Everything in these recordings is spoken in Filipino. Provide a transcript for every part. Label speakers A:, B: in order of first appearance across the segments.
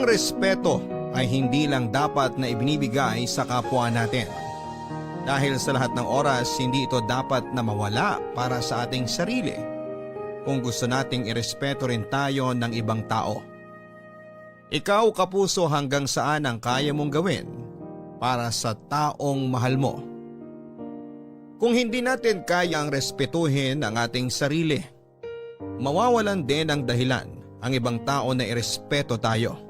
A: Ang respeto ay hindi lang dapat na ibinibigay sa kapwa natin. Dahil sa lahat ng oras, hindi ito dapat na mawala para sa ating sarili kung gusto nating irespeto rin tayo ng ibang tao. Ikaw, kapuso, hanggang saan ang kaya mong gawin para sa taong mahal mo? Kung hindi natin kayang respetuhin ang ating sarili, mawawalan din ng dahilan ang ibang tao na irespeto tayo.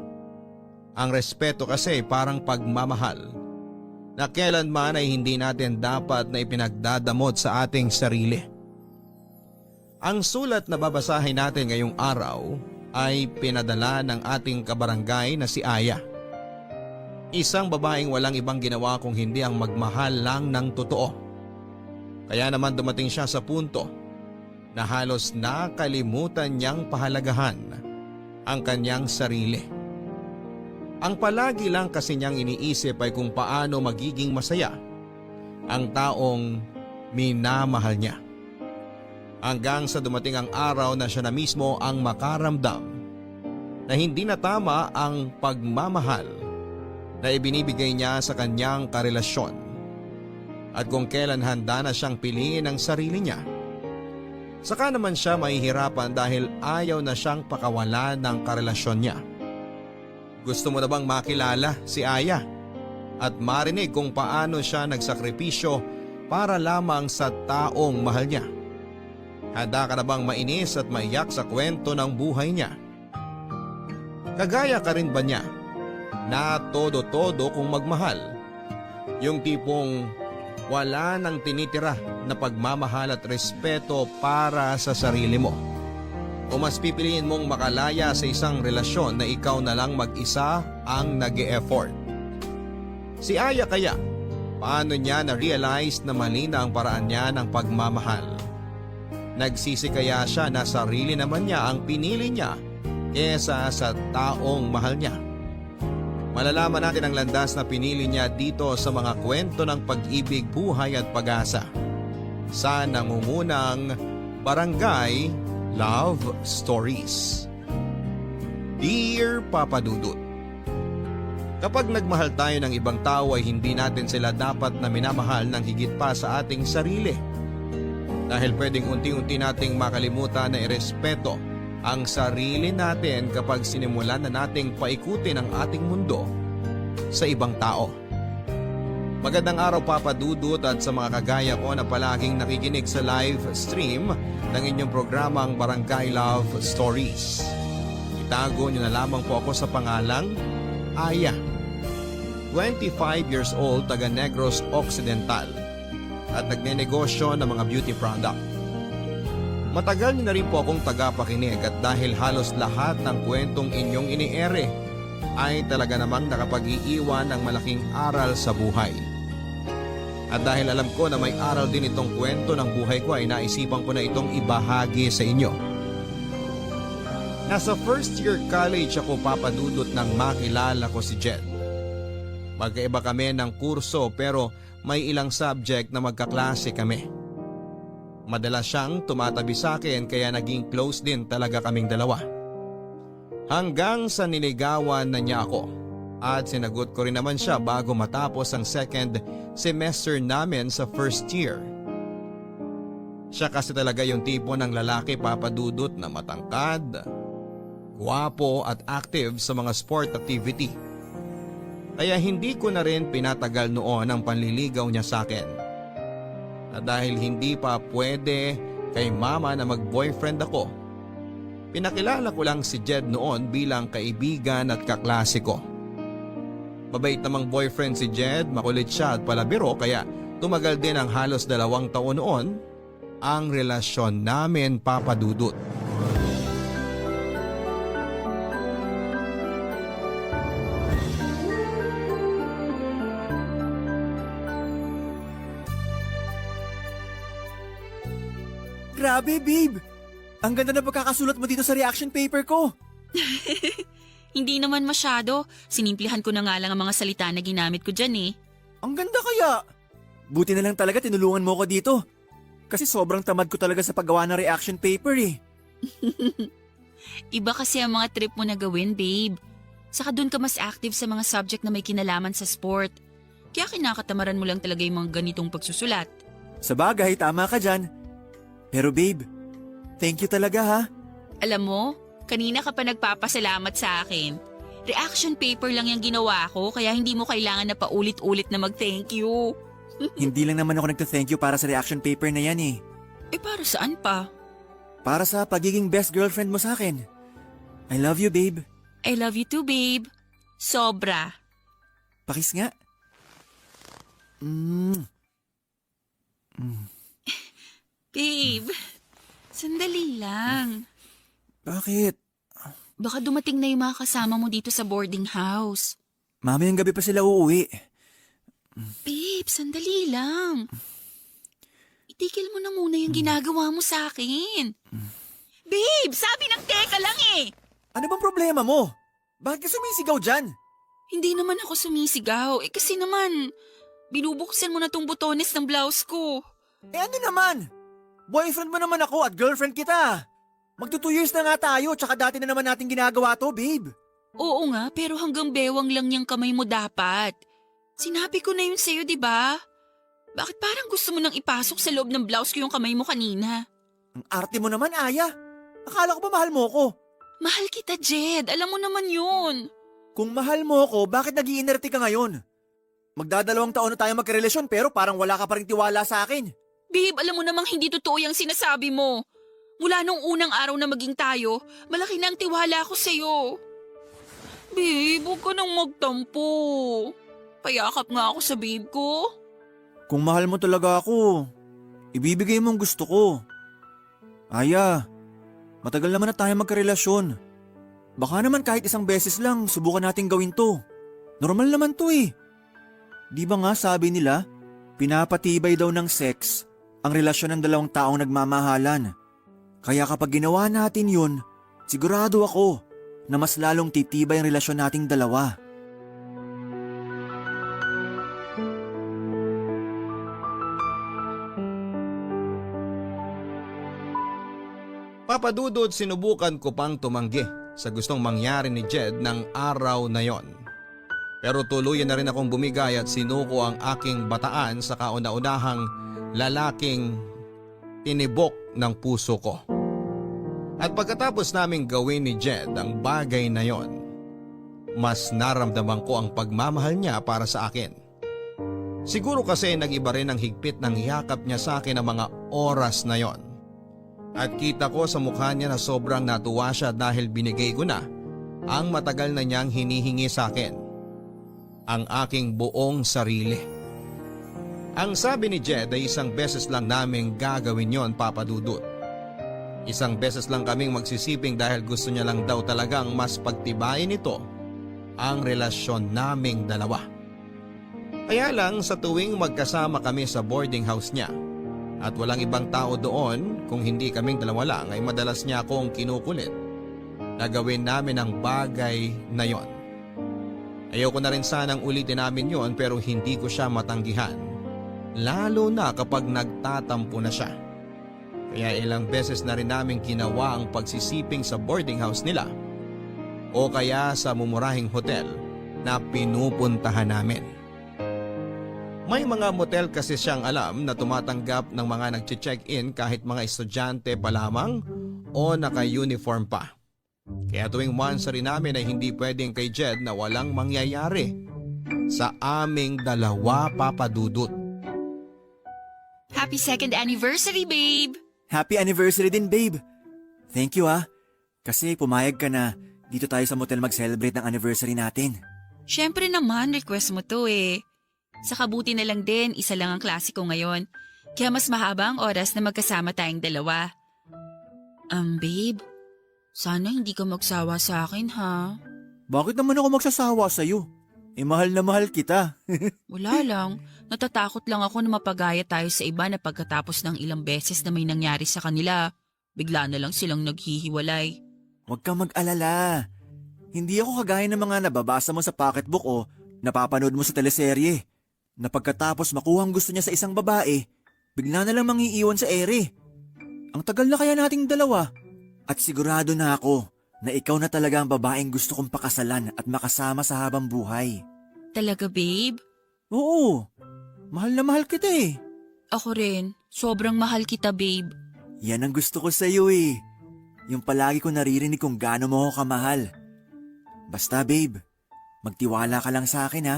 A: Ang respeto kasi parang pagmamahal na kailanman ay hindi natin dapat na ipinagdadamot sa ating sarili. Ang sulat na babasahin natin ngayong araw ay pinadala ng ating kabarangay na si Aya. Isang babaeng walang ibang ginawa kung hindi ang magmahal lang ng totoo. Kaya naman dumating siya sa punto na halos nakalimutan niyang pahalagahan ang kanyang sarili. Ang palagi lang kasi niyang iniisip ay kung paano magiging masaya ang taong minamahal niya. Hanggang sa dumating ang araw na siya na mismo ang makaramdam na hindi na tama ang pagmamahal na ibinibigay niya sa kanyang karelasyon. At kung kailan handa na siyang piliin ang sarili niya, saka naman siya mahihirapan dahil ayaw na siyang pakawalan ng karelasyon niya. Gusto mo na bang makilala si Aya at marinig kung paano siya nagsakripisyo para lamang sa taong mahal niya? Handa ka na bang mainis at maiyak sa kwento ng buhay niya? Kagaya ka rin ba niya na todo-todo kung magmahal? Yung tipong wala nang tinitira na pagmamahal at respeto para sa sarili mo? O mas pipiliin mong makalaya sa isang relasyon na ikaw na lang mag-isa ang nag-e-effort? Si Aya kaya, paano niya na-realize na mali na ang paraan niya ng pagmamahal? Nagsisi kaya siya na sarili naman niya ang pinili niya kesa sa taong mahal niya? Malalaman natin ang landas na pinili niya dito sa mga kwento ng pag-ibig, buhay at pag-asa sa nangungunang Barangay Love Stories. Dear Papa Dudut, kapag nagmahal tayo ng ibang tao ay hindi natin sila dapat na minamahal ng higit pa sa ating sarili. Dahil pwedeng unti-unti nating makalimutan na irespeto ang sarili natin kapag sinimulan na nating paikutin ang ating mundo sa ibang tao. Magandang araw, Papa Dudut, at sa mga kagaya ko na palaging nakikinig sa live stream ng inyong programang Barangay Love Stories. Itago niyo na lamang po ako sa pangalang Aya. 25 years old, taga Negros Occidental at nagnenegosyo ng mga beauty product. Matagal niyo na rin po akong tagapakinig at dahil halos lahat ng kwentong inyong iniere ay talaga namang nakapag-iiwan ng malaking aral sa buhay. At dahil alam ko na may aral din itong kwento ng buhay ko ay naisipan ko na itong ibahagi sa inyo. Nasa first year college ako, Papa Dudut, nang makilala ko si Jed. Magkaiba kami ng kurso pero may ilang subject na magkaklase kami. Madalas siyang tumatabi sa akin kaya naging close din talaga kaming dalawa. Hanggang sa niligawan na niya ako at sinagot ko rin naman siya bago matapos ang second semester namin sa first year. Siya kasi talaga yung tipo ng lalaki, Papa Dudut, na matangkad, gwapo at active sa mga sport activity. Kaya hindi ko na rin pinatagal noon ang panliligaw niya sa akin. At dahil hindi pa pwede kay mama na mag-boyfriend ako, pinakilala ko lang si Jed noon bilang kaibigan at kaklase ko. Mabait namang boyfriend si Jed, makulit siya at palabiro kaya tumagal din ang halos 2 taon noon ang relasyon namin, Papa Dudut.
B: Grabe, babe! Ang ganda na pagkakasulat mo dito sa reaction paper ko.
C: Hindi naman masyado. Sinimplihan ko na nga lang ang mga salita na ginamit ko dyan eh.
B: Ang ganda kaya! Buti na lang talaga tinulungan mo ko dito. Kasi sobrang tamad ko talaga sa paggawa ng reaction paper eh.
C: Iba kasi ang mga trip mo na gawin, babe. Saka doon ka mas active sa mga subject na may kinalaman sa sport. Kaya kinakatamaran mo lang talaga yung mga ganitong pagsusulat.
B: Sa bagay, tama ka dyan. Pero babe, thank you talaga ha.
C: Alam mo, kanina ka pa nagpapasalamat sa akin. Reaction paper lang yung ginawa ko kaya hindi mo kailangan na paulit-ulit na mag-thank you.
B: Hindi lang naman ako nagta-thank you para sa reaction paper na yan eh.
C: Eh para saan pa?
B: Para sa pagiging best girlfriend mo sa akin. I love you, babe.
C: I love you too, babe. Sobra.
B: Pakis nga.
C: Babe, sandali lang.
B: Bakit?
C: Baka dumating na yung mga kasama mo dito sa boarding house.
B: Mamayang gabi pa sila uuwi.
C: Babe, sandali lang. Itigil mo na muna yung ginagawa mo sa akin. Babe, sabi ng teka lang eh.
B: Ano bang problema mo? Bakit ka sumisigaw dyan?
C: Hindi naman ako sumisigaw. Eh kasi naman, binubuksan mo na tong butones ng blouse ko.
B: Eh ano naman? Boyfriend mo naman ako at girlfriend kita. Magto 2 years na nga tayo tsaka dati na naman natin ginagawa to, babe.
C: Oo nga, pero hanggang bewang lang yung kamay mo dapat. Sinabi ko na yun sa'yo, di ba? Bakit parang gusto mo nang ipasok sa loob ng blouse ko yung kamay mo kanina?
B: Ang arte mo naman, Aya. Akala ko ba mahal mo ko?
C: Mahal kita, Jed. Alam mo naman yun.
B: Kung mahal mo ko, bakit nag-iinerte ka ngayon? Magdadalawang taon na tayo magkarelasyon pero parang wala ka pa rin tiwala sa akin.
C: Babe, alam mo namang hindi totoo yung sinasabi mo. Mula nung unang araw na maging tayo, malaki na ang tiwala ko sa'yo. Babe, huwag ka nang magtampo. Payakap nga ako sa babe ko.
B: Kung mahal mo talaga ako, ibibigay mo ang gusto ko. Aya, matagal naman na tayo magkarelasyon. Baka naman kahit isang beses lang subukan natin gawin to. Normal naman to eh. Di ba nga sabi nila, pinapatibay daw ng sex ang relasyon ng dalawang taong nagmamahalan. Kaya kapag ginawa natin yun, sigurado ako na mas lalong titibay ang relasyon nating dalawa.
A: Papadudod, sinubukan ko pang tumanggi sa gustong mangyari ni Jed ng araw na yon. Pero tuluyan na rin akong bumigay at sinuko ang aking bataan sa kauna-unahang lalaking tinibok ng puso ko. At pagkatapos naming gawin ni Jed ang bagay na yon, mas naramdaman ko ang pagmamahal niya para sa akin. Siguro kasi nag-iba rin ang higpit ng yakap niya sa akin ang mga oras na yon. At kita ko sa mukha niya na sobrang natuwa siya dahil binigay ko na ang matagal na niyang hinihingi sa akin. Ang aking buong sarili. Ang sabi ni Jed ay isang beses lang naming gagawin yon, Papadudot. Isang beses lang kaming magsisiping dahil gusto niya lang daw talagang mas pagtibayin ito ang relasyon naming dalawa. Kaya lang sa tuwing magkasama kami sa boarding house niya at walang ibang tao doon, kung hindi kaming dalawa lang, ay madalas niya akong kinukulit na gawin namin ang bagay na yon. Ayoko na rin sanang ulitin namin yon pero hindi ko siya matanggihan. Lalo na kapag nagtatampo na siya. Kaya ilang beses na rin namin ginawa ang pagsisiping sa boarding house nila o kaya sa mumurahing hotel na pinupuntahan namin. May mga motel kasi siyang alam na tumatanggap ng mga nag-check-in kahit mga estudyante pa lamang o naka-uniform pa. Kaya tuwing monthsary namin ay hindi pwedeng kay Jed na walang mangyayari sa aming dalawa, Papadudot.
C: Happy second anniversary, babe!
B: Happy anniversary din, babe. Thank you kasi pumayag ka na dito tayo sa motel mag-celebrate ng anniversary natin.
C: Syempre naman, request mo to eh. Sa kabuti na lang din, isa lang ang klase ko ngayon. Kaya mas mahaba ang oras na magkasama tayong dalawa. Babe, sana hindi ka magsawa sa akin ha.
B: Bakit naman ako magsasawa sa'yo? Mahal na mahal kita.
C: Wala lang. Natatakot lang ako na mapagaya tayo sa iba na pagkatapos ng ilang beses na may nangyari sa kanila, bigla na lang silang naghihiwalay.
B: Huwag kang mag-alala. Hindi ako kagaya ng mga nababasa mo sa pocketbook o napapanood mo sa teleserye. Na pagkatapos makuha ang gusto niya sa isang babae, bigla na lang mangiiwan sa ere. Ang tagal na kaya nating dalawa. At sigurado na ako na ikaw na talaga ang babaeng gusto kong pakasalan at makasama sa habang buhay.
C: Talaga, babe?
B: Oo, mahal na mahal kita eh.
C: Ako rin. Sobrang mahal kita, babe.
B: Yan ang gusto ko sa'yo eh. Yung palagi ko naririnig kung gaano mo ako kamahal. Basta babe, magtiwala ka lang sa akin ha.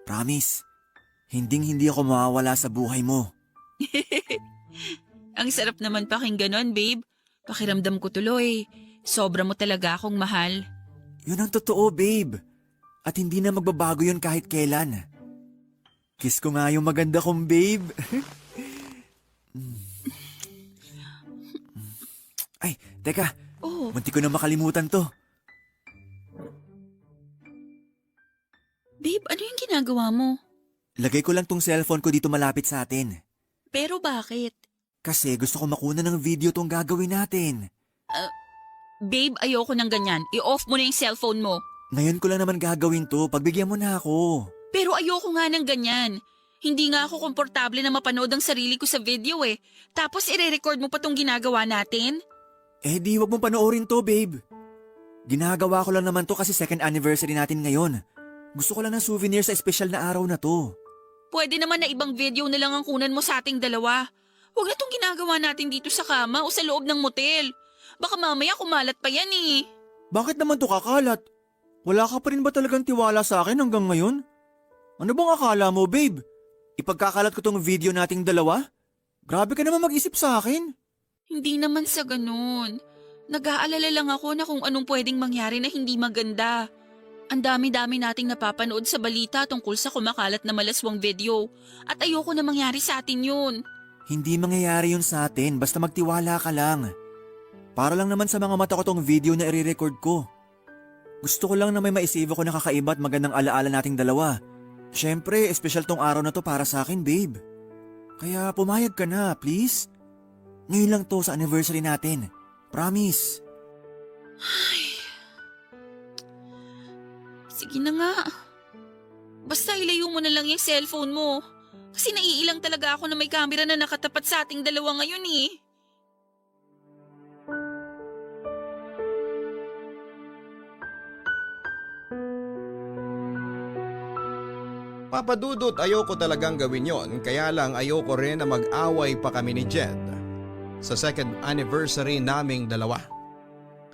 B: Promise, hindi ako mawawala sa buhay mo.
C: Ang sarap naman pakinggan nun, babe. Pakiramdam ko tuloy. Sobra mo talaga akong mahal.
B: Yun ang totoo babe. At hindi na magbabago yun kahit kailan. Kiss ko nga yung maganda kong babe. Ay, teka.
C: Oh,
B: Munti ko na makalimutan to.
C: babe, ano yung ginagawa mo?
B: Lagay ko lang tong cellphone ko dito malapit sa atin.
C: Pero bakit?
B: Kasi gusto ko makuna ng video tong gagawin natin.
C: Babe, ayoko ng ganyan. I-off mo na yung cellphone mo.
B: Ngayon ko lang naman gagawin to. Pagbigyan mo na ako.
C: Pero ayoko nga ng ganyan. Hindi nga ako komportable na mapanood ang sarili ko sa video eh. Tapos ire-record mo pa tong ginagawa natin?
B: Eh di wag mong panoorin to, babe. Ginagawa ko lang naman to kasi second anniversary natin ngayon. Gusto ko lang ng souvenir sa espesyal na araw na to.
C: Pwede naman na ibang video na lang ang kunan mo sa ating dalawa. Huwag na tong ginagawa natin dito sa kama o sa loob ng motel. Baka mamaya kumalat pa yan eh.
B: Bakit naman to kakalat? Wala ka pa rin ba talagang tiwala sa akin hanggang ngayon? Ano bang akala mo, babe? Ipagkakalat ko tong video nating dalawa? Grabe ka naman mag-isip sa akin.
C: Hindi naman sa ganun. Nag-aalala lang ako na kung anong pwedeng mangyari na hindi maganda. Ang dami-dami nating napapanood sa balita tungkol sa kumakalat na malaswang video at ayoko na mangyari sa atin yun.
B: Hindi mangyayari yun sa atin, basta magtiwala ka lang. Para lang naman sa mga mata ko tong video na i-record ko. Gusto ko lang na may maisave ako na kakaiba at magandang alaala nating dalawa. Siyempre, espesyal tong araw na to para sa akin, babe. Kaya pumayag ka na, please. Ngayon lang to sa anniversary natin. Promise.
C: Sige na nga. Basta ilayo mo na lang yung cellphone mo. Kasi naiilang talaga ako na may camera na nakatapat sa ating dalawa ngayon eh.
A: Papadudot, ayoko talagang gawin yon, kaya lang ayoko rin na mag-away pa kami ni Jed sa second anniversary naming dalawa.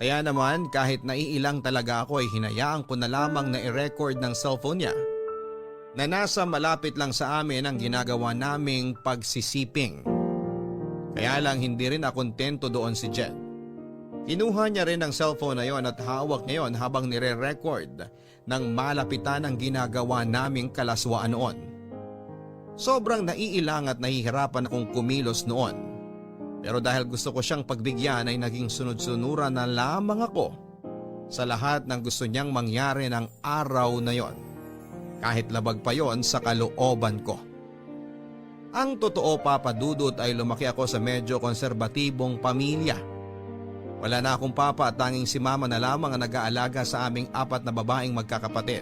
A: Kaya naman kahit naiilang talaga ako ay hinayaan ko na lamang na i-record ng cellphone niya na nasa malapit lang sa amin ang ginagawa naming pagsisiping. Kaya lang hindi rin ako kontento doon si Jed. Kinuha niya rin ang cellphone na yon at hawak niya yon habang nire-record ng malapitan ang ginagawa naming kalaswaan noon. Sobrang naiilang at nahihirapan akong kumilos noon. Pero dahil gusto ko siyang pagbigyan ay naging sunod-sunuran na lamang ako sa lahat ng gusto niyang mangyari ng araw na yon. Kahit labag pa yon sa kalooban ko. Ang totoo, Papa Dudut, ay lumaki ako sa medyo konserbatibong pamilya. Wala na akong papa at tanging si mama na lamang ang nag-aalaga sa aming 4 na babaeng magkakapatid.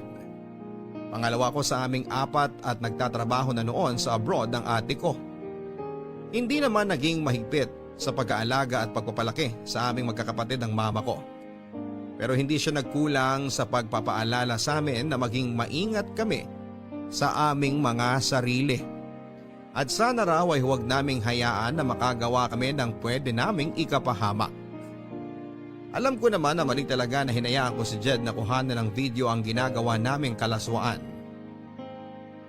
A: Pangalawa ko sa aming 4 at nagtatrabaho na noon sa abroad ang ate ko. Hindi naman naging mahigpit sa pag-aalaga at pagpapalaki sa aming magkakapatid ng mama ko. Pero hindi siya nagkulang sa pagpapaalala sa amin na maging maingat kami sa aming mga sarili. At sana raw ay huwag naming hayaan na makagawa kami ng pwede naming ikapahamak. Alam ko naman na mali talaga na hinayaan ko si Jed na kuhanan ng video ang ginagawa naming kalaswaan.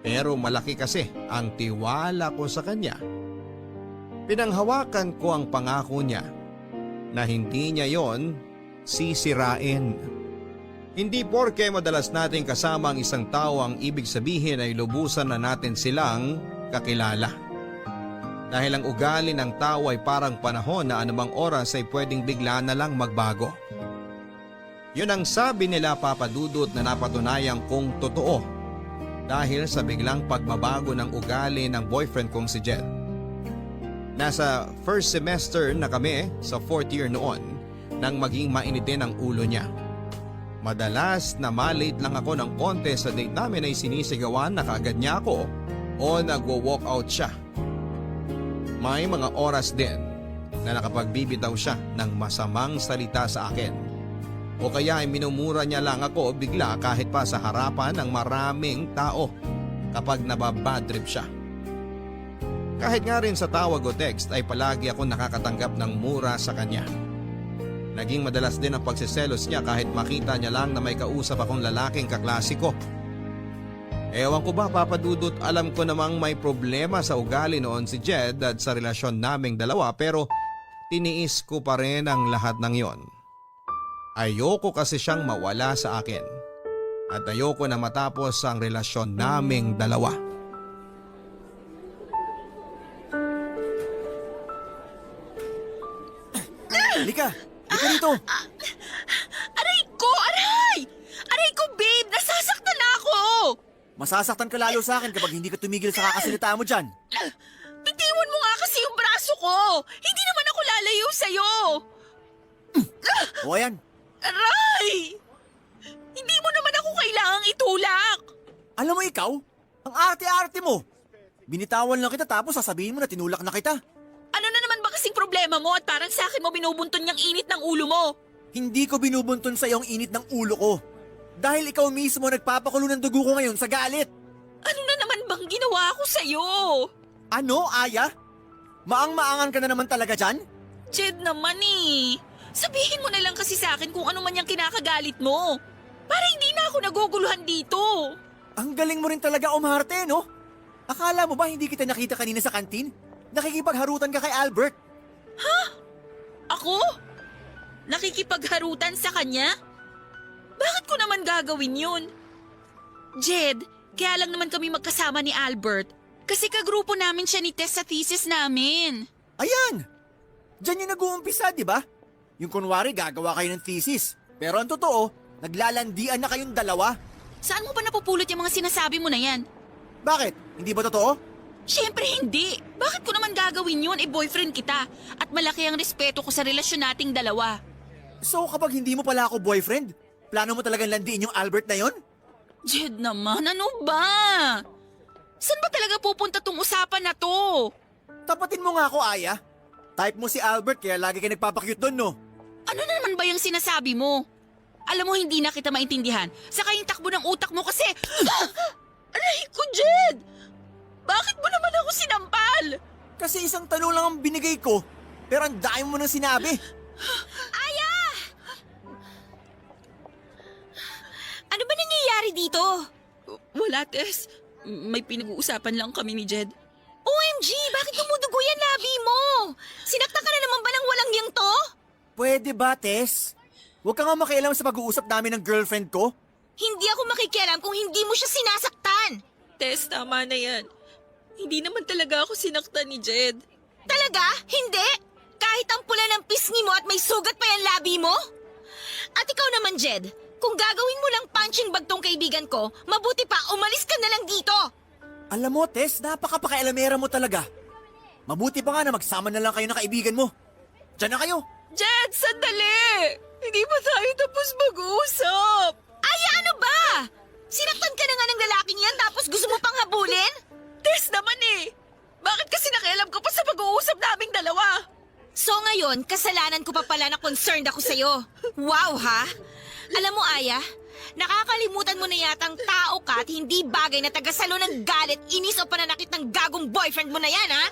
A: Pero malaki kasi ang tiwala ko sa kanya. Pinanghawakan ko ang pangako niya na hindi niya yon sisirain. Hindi porke madalas nating kasama ang isang tao ang ibig sabihin ay lubusan na natin silang kakilala. Dahil ang ugali ng tao ay parang panahon na anumang oras ay pwedeng bigla na lang magbago. Yun ang sabi nila, Papa Dudut, na napatunayan kong totoo dahil sa biglang pagbabago ng ugali ng boyfriend kong si Jed. Nasa first semester na kami sa 4th year noon nang maging mainitin ang ulo niya. Madalas na malate lang ako ng konti sa date namin ay sinisigawan na kaagad niya ako o nagwo-walk out siya. May mga oras din na nakapagbibitaw siya ng masamang salita sa akin. O kaya ay minumura niya lang ako bigla kahit pa sa harapan ng maraming tao kapag nababad trip siya. Kahit nga rin sa tawag o text ay palagi ako nakakatanggap ng mura sa kanya. Naging madalas din ang pagsiselos niya kahit makita niya lang na may kausap akong lalaking kaklase ko. Ewan ko ba Papadudot, alam ko namang may problema sa ugali noon si Jed at sa relasyon naming dalawa pero tiniis ko pa rin ang lahat ng yon. Ayoko kasi siyang mawala sa akin at ayoko na matapos ang relasyon naming dalawa.
B: Halika! Halika dito!
C: Aray ko! Aray! Aray ko, babe! Nasasaktan na ako!
B: Masasaktan ka lalo sa akin kapag hindi ka tumigil sa kakasalita mo dyan.
C: Bitiwan mo nga kasi yung braso ko! Hindi naman ako lalayo sa'yo!
B: O ayan,
C: Aray! Hindi mo naman ako kailangang itulak!
B: alam mo ikaw, ang arte-arte mo. Binitawan lang kita tapos sasabihin mo na tinulak na kita.
C: Ano na naman ba kasing problema mo at parang sa akin mo binubunton yung init ng ulo mo?
B: Hindi ko binubunton sa iyong init ng ulo ko. Dahil ikaw mismo nagpapakulo ng dugo ko ngayon sa galit.
C: Ano na naman bang ginawa ko sa'yo?
B: Ano, Aya? Maang-maangan ka na naman talaga dyan?
C: Jed naman eh. Sabihin mo na lang kasi sa akin kung ano man yung kinakagalit mo. Para hindi na ako naguguluhan dito.
B: Ang galing mo rin talaga umarte, no? Akala mo ba hindi kita nakita kanina sa kantin? Nakikipagharutan ka kay Albert.
C: Ako? Nakikipagharutan sa kanya? Bakit ko naman gagawin yun? Jed, kaya lang naman kami magkasama ni Albert. Kasi kagrupo namin siya ni Tess sa thesis namin.
B: Ayan! Diyan yung nag-uumpisa, di ba? Yung kunwari gagawa kayo ng thesis. Pero ang totoo, naglalandian na kayong dalawa.
C: Saan mo ba napupulot yung mga sinasabi mo na yan?
B: Bakit? Hindi ba totoo?
C: Siyempre hindi. Bakit ko naman gagawin yun? Boyfriend kita. At malaki ang respeto ko sa relasyon nating dalawa.
B: So kapag hindi mo pala ako boyfriend, plano mo talagang landiin yung Albert na yon?
C: Jed naman, ano ba? Saan ba talaga pupunta tong usapan na to?
B: Tapatin mo nga ako, Aya. Type mo si Albert kaya lagi ka nagpapakyut doon, no?
C: Ano na naman ba yung sinasabi mo? Alam mo, hindi na kita maintindihan. Saka yung takbo ng utak mo kasi... Aray ko, Jed! Bakit mo naman ako sinampal?
B: Kasi isang tanong lang ang binigay ko, pero ang dami mo nang sinabi.
C: Aya! Ano ba nangyayari dito? Wala, Tess. May pinag-uusapan lang kami ni Jed. OMG! Bakit dumudugo yan labi mo? Sinakta ka na naman ba ng walang yang to?
B: Pwede ba, Tess? Huwag ka nga makialam sa pag-uusap namin ng girlfriend ko.
C: Hindi ako makikialam kung hindi mo siya sinasaktan. Tess, tama na yan. Hindi naman talaga ako sinaktan ni Jed. Talaga? Hindi? Kahit ang pula ng pisngi mo at may sugat pa yung labi mo? At ikaw naman, Jed, kung gagawin mo lang punching bag tong kaibigan ko, mabuti pa umalis ka na lang dito.
B: Alam mo, Tess, napaka-pakialamera mo talaga. Mabuti pa nga na magsama na lang kayo ng kaibigan mo. Diyan na kayo.
C: Jed, sandali! Hindi pa tayo tapos mag-uusap. Ay, ano ba? Sinaktan ka na nga ng lalaking yan tapos gusto mo pang habulin? Tess naman eh. Bakit kasi nakialam ka pa sa pag-uusap naming dalawa? So ngayon, kasalanan ko pa pala na concerned ako sa'yo. Wow ha? Alam mo, Aya, nakakalimutan mo na yatang tao ka at hindi bagay na tagasalo ng galit, inis o pananakit ng gagong boyfriend mo na yan, ha?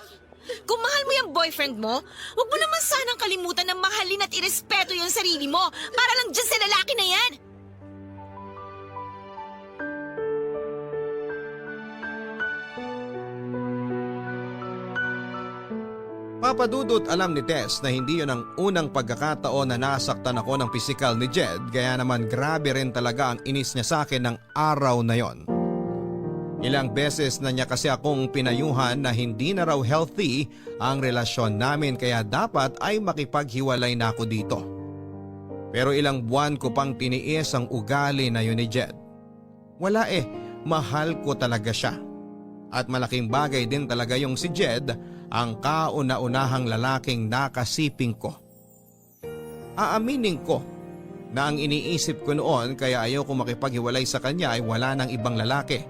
C: Kung mahal mo yung boyfriend mo, huwag mo naman sanang kalimutan na mahalin at irespeto yung sarili mo para lang dyan sa lalaki na yan.
A: Papadudot, alam ni Tess na hindi yun ang unang pagkakataon na nasaktan ako ng pisikal ni Jed, kaya naman grabe rin talaga ang inis niya sa akin ng araw na yon. Ilang beses na niya kasi akong pinayuhan na hindi na raw healthy ang relasyon namin kaya dapat ay makipaghiwalay na ako dito. Pero ilang buwan ko pang tiniis ang ugali na yun ni Jed. Wala mahal ko talaga siya. At malaking bagay din talaga yung si Jed, ang kauna-unahang lalaking nakasiping ko. Aaminin ko na ang iniisip ko noon kaya ayoko makipaghiwalay sa kanya ay wala ng ibang lalaki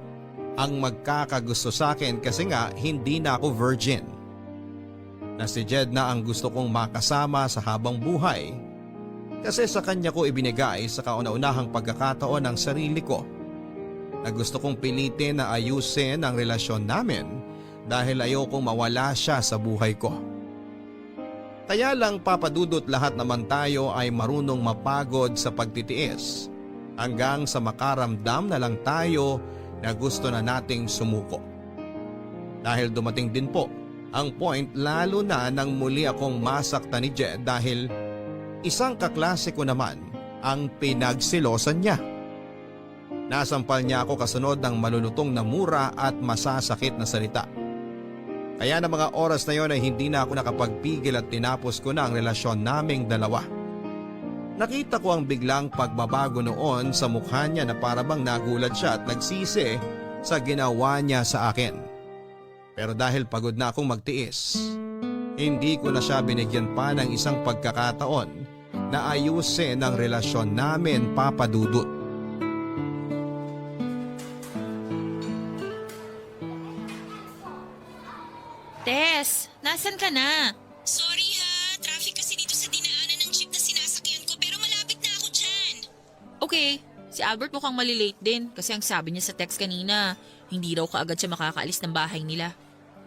A: ang magkakagusto sa akin kasi nga hindi na ako virgin. Na si Jed na ang gusto kong makasama sa habang buhay Kasi sa kanya ko ibinigay sa kauna-unahang pagkakataon ng sarili ko na gusto kong pilitin na ayusin ang relasyon namin dahil ayokong mawala siya sa buhay ko. Kaya lang papadudot lahat naman tayo ay marunong mapagod sa pagtitiis hanggang sa makaramdam na lang tayo na gusto na nating sumuko. Dahil dumating din po ang point lalo na nang muli akong masaktan ni Jed dahil isang kaklase ko naman ang pinagsilosan niya. Nasampal niya ako kasunod ng malulutong na mura at masasakit na salita. Kaya na mga oras na yon ay hindi na ako nakapagpigil at tinapos ko na ang relasyon naming dalawa. Nakita ko ang biglang pagbabago noon sa mukha niya na parabang nagulat siya at nagsisi sa ginawa niya sa akin. Pero dahil pagod na akong magtiis, hindi ko na siya binigyan pa ng isang pagkakataon na ayusin ang relasyon namin, Papa Dudut.
C: Tess, nasan ka na?
D: Sorry ha, traffic kasi dito sa dinaanan ng jeep na sinasakyan ko pero malapit na ako dyan.
C: Okay, si Albert mukhang malilate din kasi ang sabi niya sa text kanina, hindi raw kaagad siya makakaalis ng bahay nila.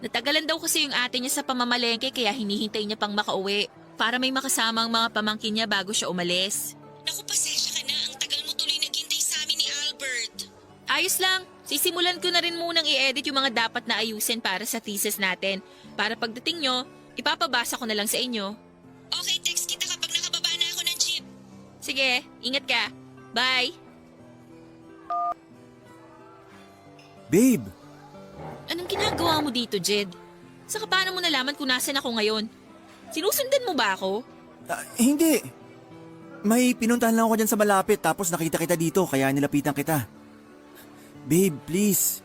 C: Natagalan daw kasi yung ate niya sa pamamalengke kaya hinihintay niya pang makauwi para may makasama ang mga pamangkin niya bago siya umalis.
D: Naku, pasensya ka na, ang tagal mo tuloy naghintay sa amin ni Albert.
C: Ayos lang, sisimulan ko na rin munang i-edit yung mga dapat na ayusin para sa thesis natin. Para pagdating nyo, ipapabasa ko na lang sa inyo.
D: Okay, text kita kapag nakababa na ako ng jeep.
C: Sige, ingat ka. Bye!
B: Babe,
C: Anong ginagawa mo dito, Jed? Saka paano mo nalaman kung nasan ako ngayon? Sinusundan mo ba ako?
B: hindi. May pinuntahan lang ako dyan sa malapit tapos nakita kita dito kaya nilapitan kita. Babe, please.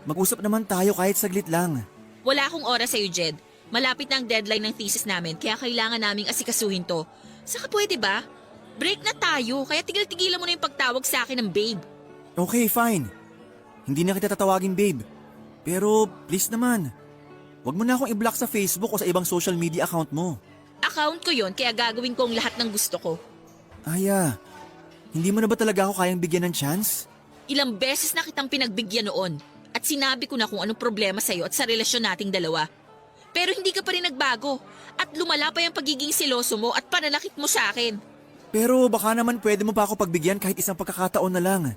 B: Mag-usap naman tayo kahit saglit lang.
C: Wala akong oras sa'yo, Jed. Malapit na ang deadline ng thesis namin kaya kailangan naming asikasuhin to. Saka pwede ba? Break na tayo kaya tigil-tigilan mo na yung pagtawag sa akin ng babe.
B: Okay, fine. Hindi na kita tatawagin, babe. Pero please naman, wag mo na akong i-block sa Facebook o sa ibang social media account mo.
C: Account ko yon kaya gagawin ko ang lahat ng gusto ko.
B: Aya, hindi mo na ba talaga ako kayang bigyan ng chance?
C: Ilang beses na kitang pinagbigyan noon at sinabi ko na kung anong problema sa'yo at sa relasyon nating dalawa. Pero hindi ka pa rin nagbago at lumala pa yung pagiging seloso mo at pananakit mo sa akin.
B: Pero baka naman pwede mo pa ako pagbigyan kahit isang pagkakataon na lang.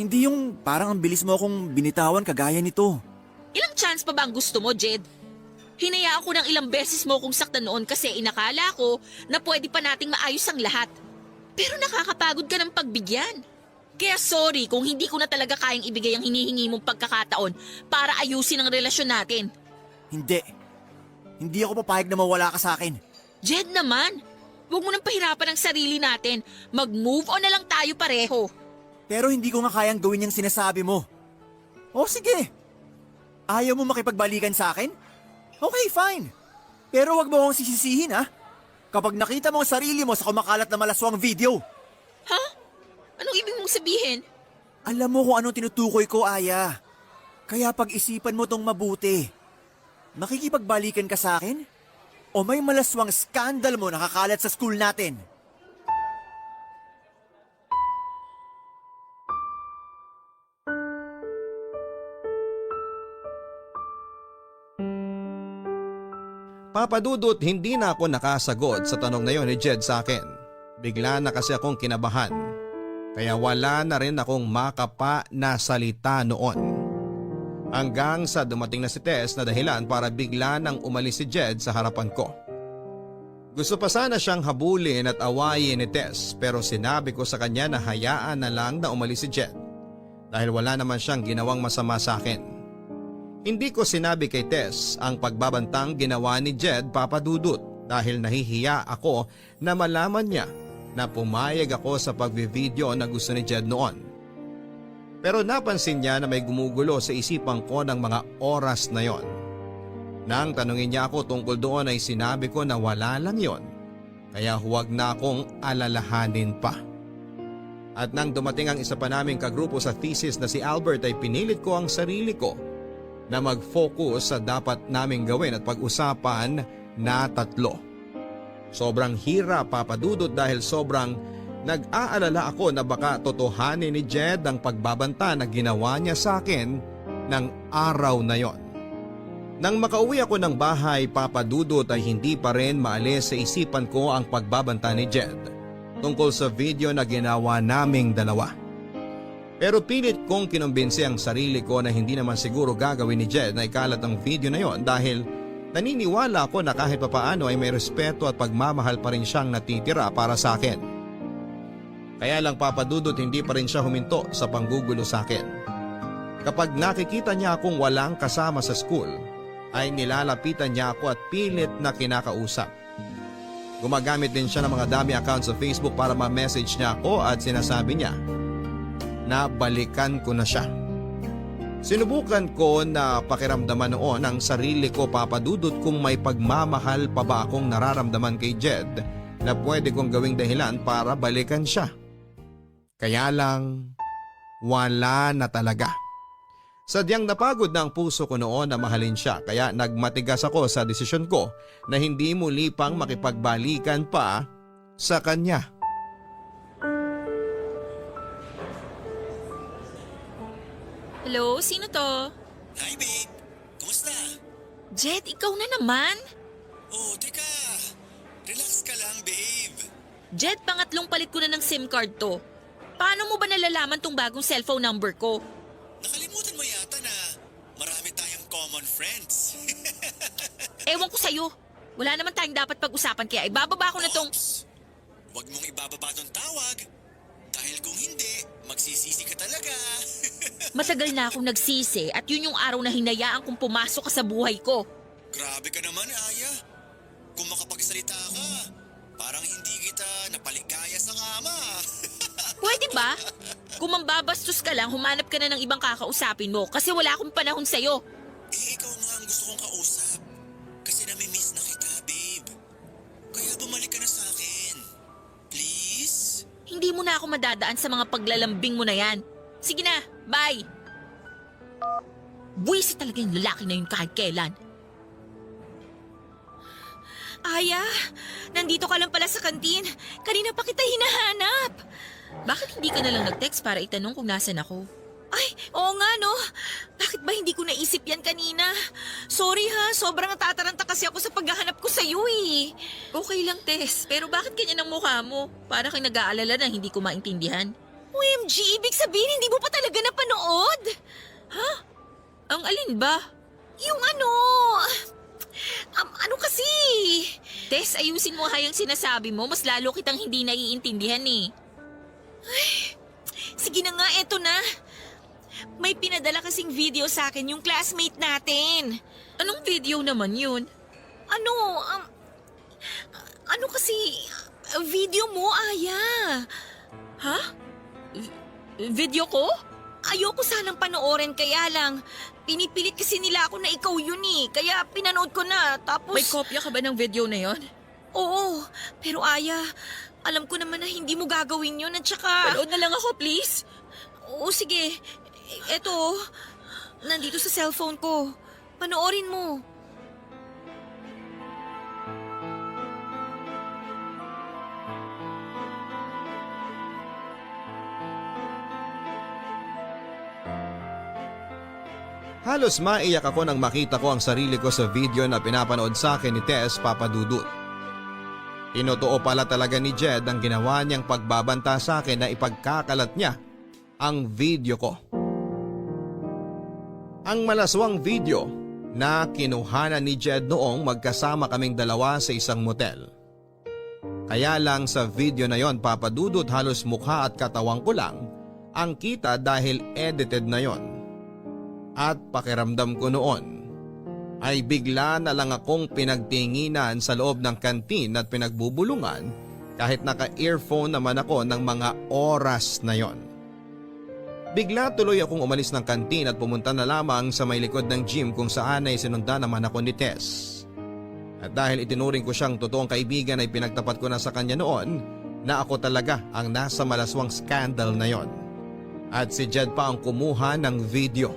B: Hindi yung parang ang bilis mo akong binitawan kagaya nito.
C: Ilang chance pa ba ang gusto mo, Jed? Hinayaan ko ng ilang beses mo kung saktan noon kasi inakala ko na pwede pa nating maayos ang lahat. Pero nakakapagod ka ng pagbigyan. Kaya sorry kung hindi ko na talaga kayang ibigay ang hinihingi mong pagkakataon para ayusin ang relasyon natin.
B: Hindi. Hindi ako papayag na mawala ka sa akin.
C: Jed naman, huwag mo nang pahirapan ang sarili natin. Mag-move on na lang tayo pareho.
B: Pero hindi ko nga kayang gawin yung sinasabi mo. O sige. Ayaw mo makipagbalikan sa akin? Okay, fine. Pero wag mo akong sisisihin ha. Kapag nakita mo ang sarili mo sa kumakalat na malaswang video.
C: Ha? Anong ibig mong sabihin?
B: Alam mo kung anong tinutukoy ko, Aya. Kaya pag-isipan mo tong mabuti. Makikipagbalikan ka sa akin? O may malaswang skandal mo nakakalat sa school natin?
A: Papadudot, hindi na ako nakasagot sa tanong na yon ni Jed sa akin. Bigla na kasi akong kinabahan. Kaya wala na rin akong makapa na salita noon. Hanggang sa dumating na si Tess na dahilan para bigla nang umalis si Jed sa harapan ko. Gusto pa sana siyang habulin at awayin ni Tess pero sinabi ko sa kanya na hayaan na lang na umalis si Jed. Dahil wala naman siyang ginawang masama sa akin. Hindi ko sinabi kay Tess ang pagbabantang ginawa ni Jed, Papa Dudut, dahil nahihiya ako na malaman niya na pumayag ako sa pagbivideo na gusto ni Jed noon. Pero napansin niya na may gumugulo sa isipan ko ng mga oras na yon. Nang tanungin niya ako tungkol doon ay sinabi ko na wala lang yon, kaya huwag na akong alalahanin pa. At nang dumating ang isa pa naming kagrupo sa thesis na si Albert ay pinilit ko ang sarili ko na mag-focus sa dapat naming gawin at pag-usapan na tatlo. Sobrang hirap papadudot dahil sobrang nag-aalala ako na baka totohanin ni Jed ang pagbabanta na ginawa niya sa akin ng araw na yon. Nang makauwi ako ng bahay, papadudot, ay hindi pa rin maalis sa isipan ko ang pagbabanta ni Jed tungkol sa video na ginawa naming dalawa. Pero pilit kong kinumbinsi ang sarili ko na hindi naman siguro gagawin ni Jed na ikalat ang video na yon dahil naniniwala ako na kahit papaano ay may respeto at pagmamahal pa rin siyang natitira para sa akin. Kaya lang papadudot, hindi pa rin siya huminto sa panggugulo sa akin. Kapag nakikita niya akong walang kasama sa school, ay nilalapitan niya ako at pilit na kinakausap. Gumagamit din siya ng mga dami accounts sa Facebook para ma-message niya ako at sinasabi niya na balikan ko na siya. Sinubukan ko na pakiramdaman noon ang sarili ko, papadudot, kung may pagmamahal pa ba akong nararamdaman kay Jed na pwede kong gawing dahilan para balikan siya. Kaya lang, wala na talaga. Sadyang napagod na ang puso ko noon na mahalin siya, kaya nagmatigas ako sa desisyon ko na hindi muli pang makipagbalikan pa sa kanya.
C: Hello, sino to?
E: Hi babe, kumusta?
C: Jed, ikaw na naman?
E: Oh, teka. Relax ka lang babe.
C: Jed, pangatlong palit ko na ng SIM card to. Paano mo ba nalalaman tong bagong cellphone number ko?
E: Nakalimutan mo yata na marami tayong common friends.
C: Ewan ko sa'yo. Wala naman tayong dapat pag-usapan kaya ibababa ko na tong...
E: Oops. Huwag mong ibababa tong tawag. Dahil kung hindi, magsisisi ka talaga.
C: Matagal na akong nagsisi at yun yung araw na hinayaan kong pumasok ka sa buhay ko.
E: Grabe ka naman, Aya. Kung makapagsalita ka, parang hindi kita napaligaya sa kama.
C: Pwede ba? Kung mambabastos ka lang, humanap ka na ng ibang kakausapin mo kasi wala akong panahon sa'yo.
E: Eh, ikaw nga ang gusto kong kausap. Kasi nami-miss na kita, babe. Kaya bumalik ka na sa akin. Please?
C: Hindi mo na ako madadaan sa mga paglalambing mo na yan. Sige na, bye! Buwisit talaga yung lalaki na yun kahit kailan. Aya, nandito ka lang pala sa kantin. Kanina pa kita hinahanap. Bakit hindi ka na lang nag-text para itanong kung nasan ako? Ay, oo nga no. Bakit ba hindi ko naisip yan kanina? Sorry ha, sobrang natataranta kasi ako sa paghahanap ko sa iyo eh. Okay lang, Tess. Pero bakit ganyan ang mukha mo? Para kang nag-aalala na hindi ko maintindihan. OMG, ibig sabihin hindi mo pa talaga napanood? Ha? Ang alin ba? Yung ano... ano kasi? Tess, ayusin mo hayang sinasabi mo. Mas lalo kitang hindi naiintindihan eh. Ay, sige na nga, eto na. May pinadala kasing video sa akin yung classmate natin. Anong video naman yun? Ano kasi, video mo, Aya. Ha? Video ko? Ayoko sanang panoorin, kaya lang pinipilit kasi nila ako na ikaw yun eh. Kaya pinanood ko na, tapos... May kopya ka ba ng video na yon? Oo, pero Aya, alam ko naman na hindi mo gagawin yun at saka... Panood na lang ako, please. Oo, sige. Eto, nandito sa cellphone ko. Panoorin mo.
A: Halos maiyak ako nang makita ko ang sarili ko sa video na pinapanood sa akin ni Tess, papadudot. Tinotoo pala talaga ni Jed ang ginawa niyang pagbabanta sa akin na ipagkakalat niya ang video ko. Ang malaswang video na kinuhanan ni Jed noong magkasama kaming dalawa sa isang motel. Kaya lang sa video na yon, papadudot, halos mukha at katawang ko lang ang kita dahil edited na yon. At pakiramdam ko noon ay bigla na lang akong pinagtinginan sa loob ng kantin at pinagbubulungan kahit naka-earphone naman ako ng mga oras na yon. Bigla tuloy akong umalis ng kantin at pumunta na lamang sa may likod ng gym kung saan ay sinundan naman ako ni Tess. At dahil itinuring ko siyang totoong kaibigan ay pinagtapat ko na sa kanya noon na ako talaga ang nasa malaswang scandal na yon. At si Jed pa ang kumuha ng video.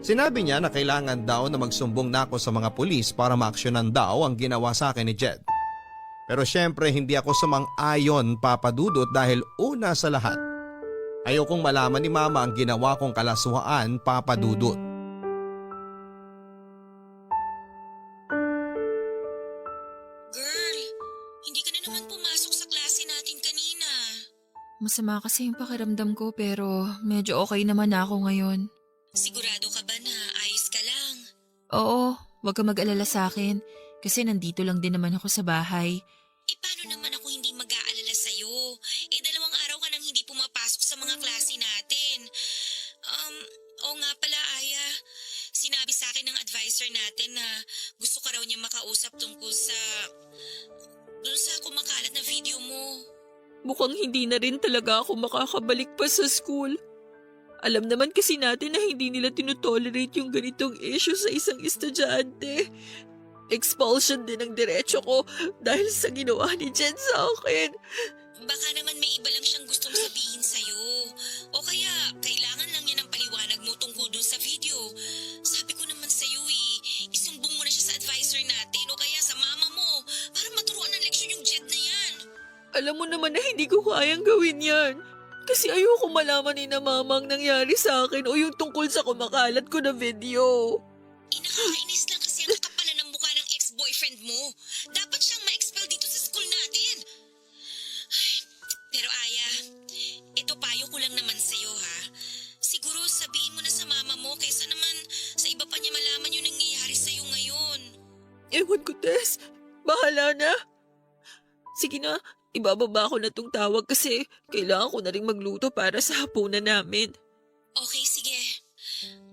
A: Sinabi niya na kailangan daw na magsumbong na ako sa mga pulis para maaksyonan daw ang ginawa sa akin ni Jed. Pero syempre hindi ako sumang-ayon, Papa Dudut, dahil una sa lahat, ayokong malaman ni Mama ang ginawa kong kalaswaan, Papa Dudut.
D: Girl, hindi ka na naman pumasok sa klase natin kanina.
C: Masama kasi yung pakiramdam ko pero medyo okay naman na ako ngayon.
D: Sigurado ka ba na ayos ka lang?
C: Oo, wag ka mag-alala sa akin kasi nandito lang din naman ako sa bahay.
D: Paano naman ako hindi mag-aalala sa'yo? 2 araw ka nang hindi pumapasok sa mga klase natin. Oo nga pala, Aya. Sinabi sa akin ng advisor natin na gusto ka raw niya makausap tungkol sa... doon sa kumakalat na video mo.
C: Mukhang hindi na rin talaga ako makakabalik pa sa school. Alam naman kasi natin na hindi nila tinotolerate yung ganitong issue sa isang estudyante. Expulsion din ang diretso ko dahil sa ginawa ni Jen sa akin.
D: Baka naman may iba lang siyang gustong sabihin sa'yo. O kaya, kailangan lang niya ng paliwanag mo tungkol dun sa video. Sabi ko naman sa'yo isumbong mo na siya sa advisor natin o kaya sa mama mo para maturuan ng leksyon yung Jet na yan.
C: Alam mo naman na hindi ko kayang gawin yan. Kasi ayoko malaman ni na mama ang nangyari sa akin o yung tungkol sa kumakalat ko na video.
D: Nakakainis lang kasi ang kakapalan ng mukha ng ex-boyfriend mo. Dapat siyang ma-expel dito sa school natin. Ay, pero Aya, ito payo ko lang naman sa'yo ha. Siguro sabihin mo na sa mama mo kaysa naman sa iba pa niya malaman yung nangyayari sa'yo ngayon.
C: Ewan ko, Tess. Bahala na. Sige na, ibababa ko na tong tawag kasi kailangan ko na rin magluto para sa hapunan namin.
D: Okay, sige.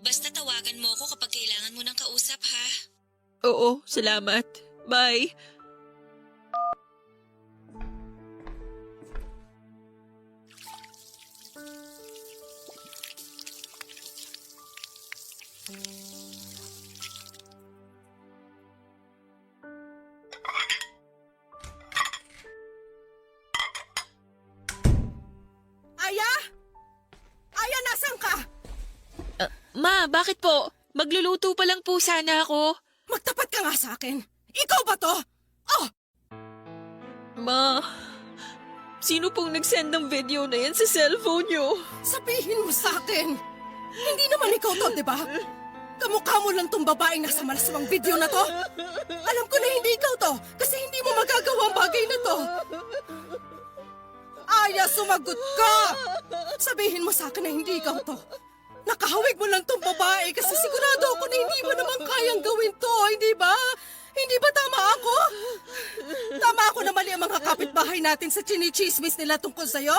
D: Basta tawagan mo ako kapag kailangan mo ng kausap ha.
C: Oo, salamat. Bye.
F: Aya? Aya, nasan ka?
C: Ma, bakit po? Magluluto pa lang po sana ako.
F: Magtapat ka nga sa akin. Ikaw ba to? Oh,
C: Ma, sino pong nag-send ng video na yan sa cellphone niyo?
F: sabihin mo sa akin. Hindi naman ikaw to, di ba? Kamukha mo lang tong babaeng nasa malaswang video na to. Alam ko na hindi ikaw to kasi hindi mo magagawa ang bagay na to. Aya, sumagot ka! Sabihin mo sa akin na hindi ikaw to. Nakahawig mo lang tong babae kasi sigurado ako na hindi mo naman kayang gawin to, hindi ba? Hindi ba tama ako? Tama ako na mali ang mga kapitbahay natin sa chinichismis nila tungkol sa'yo?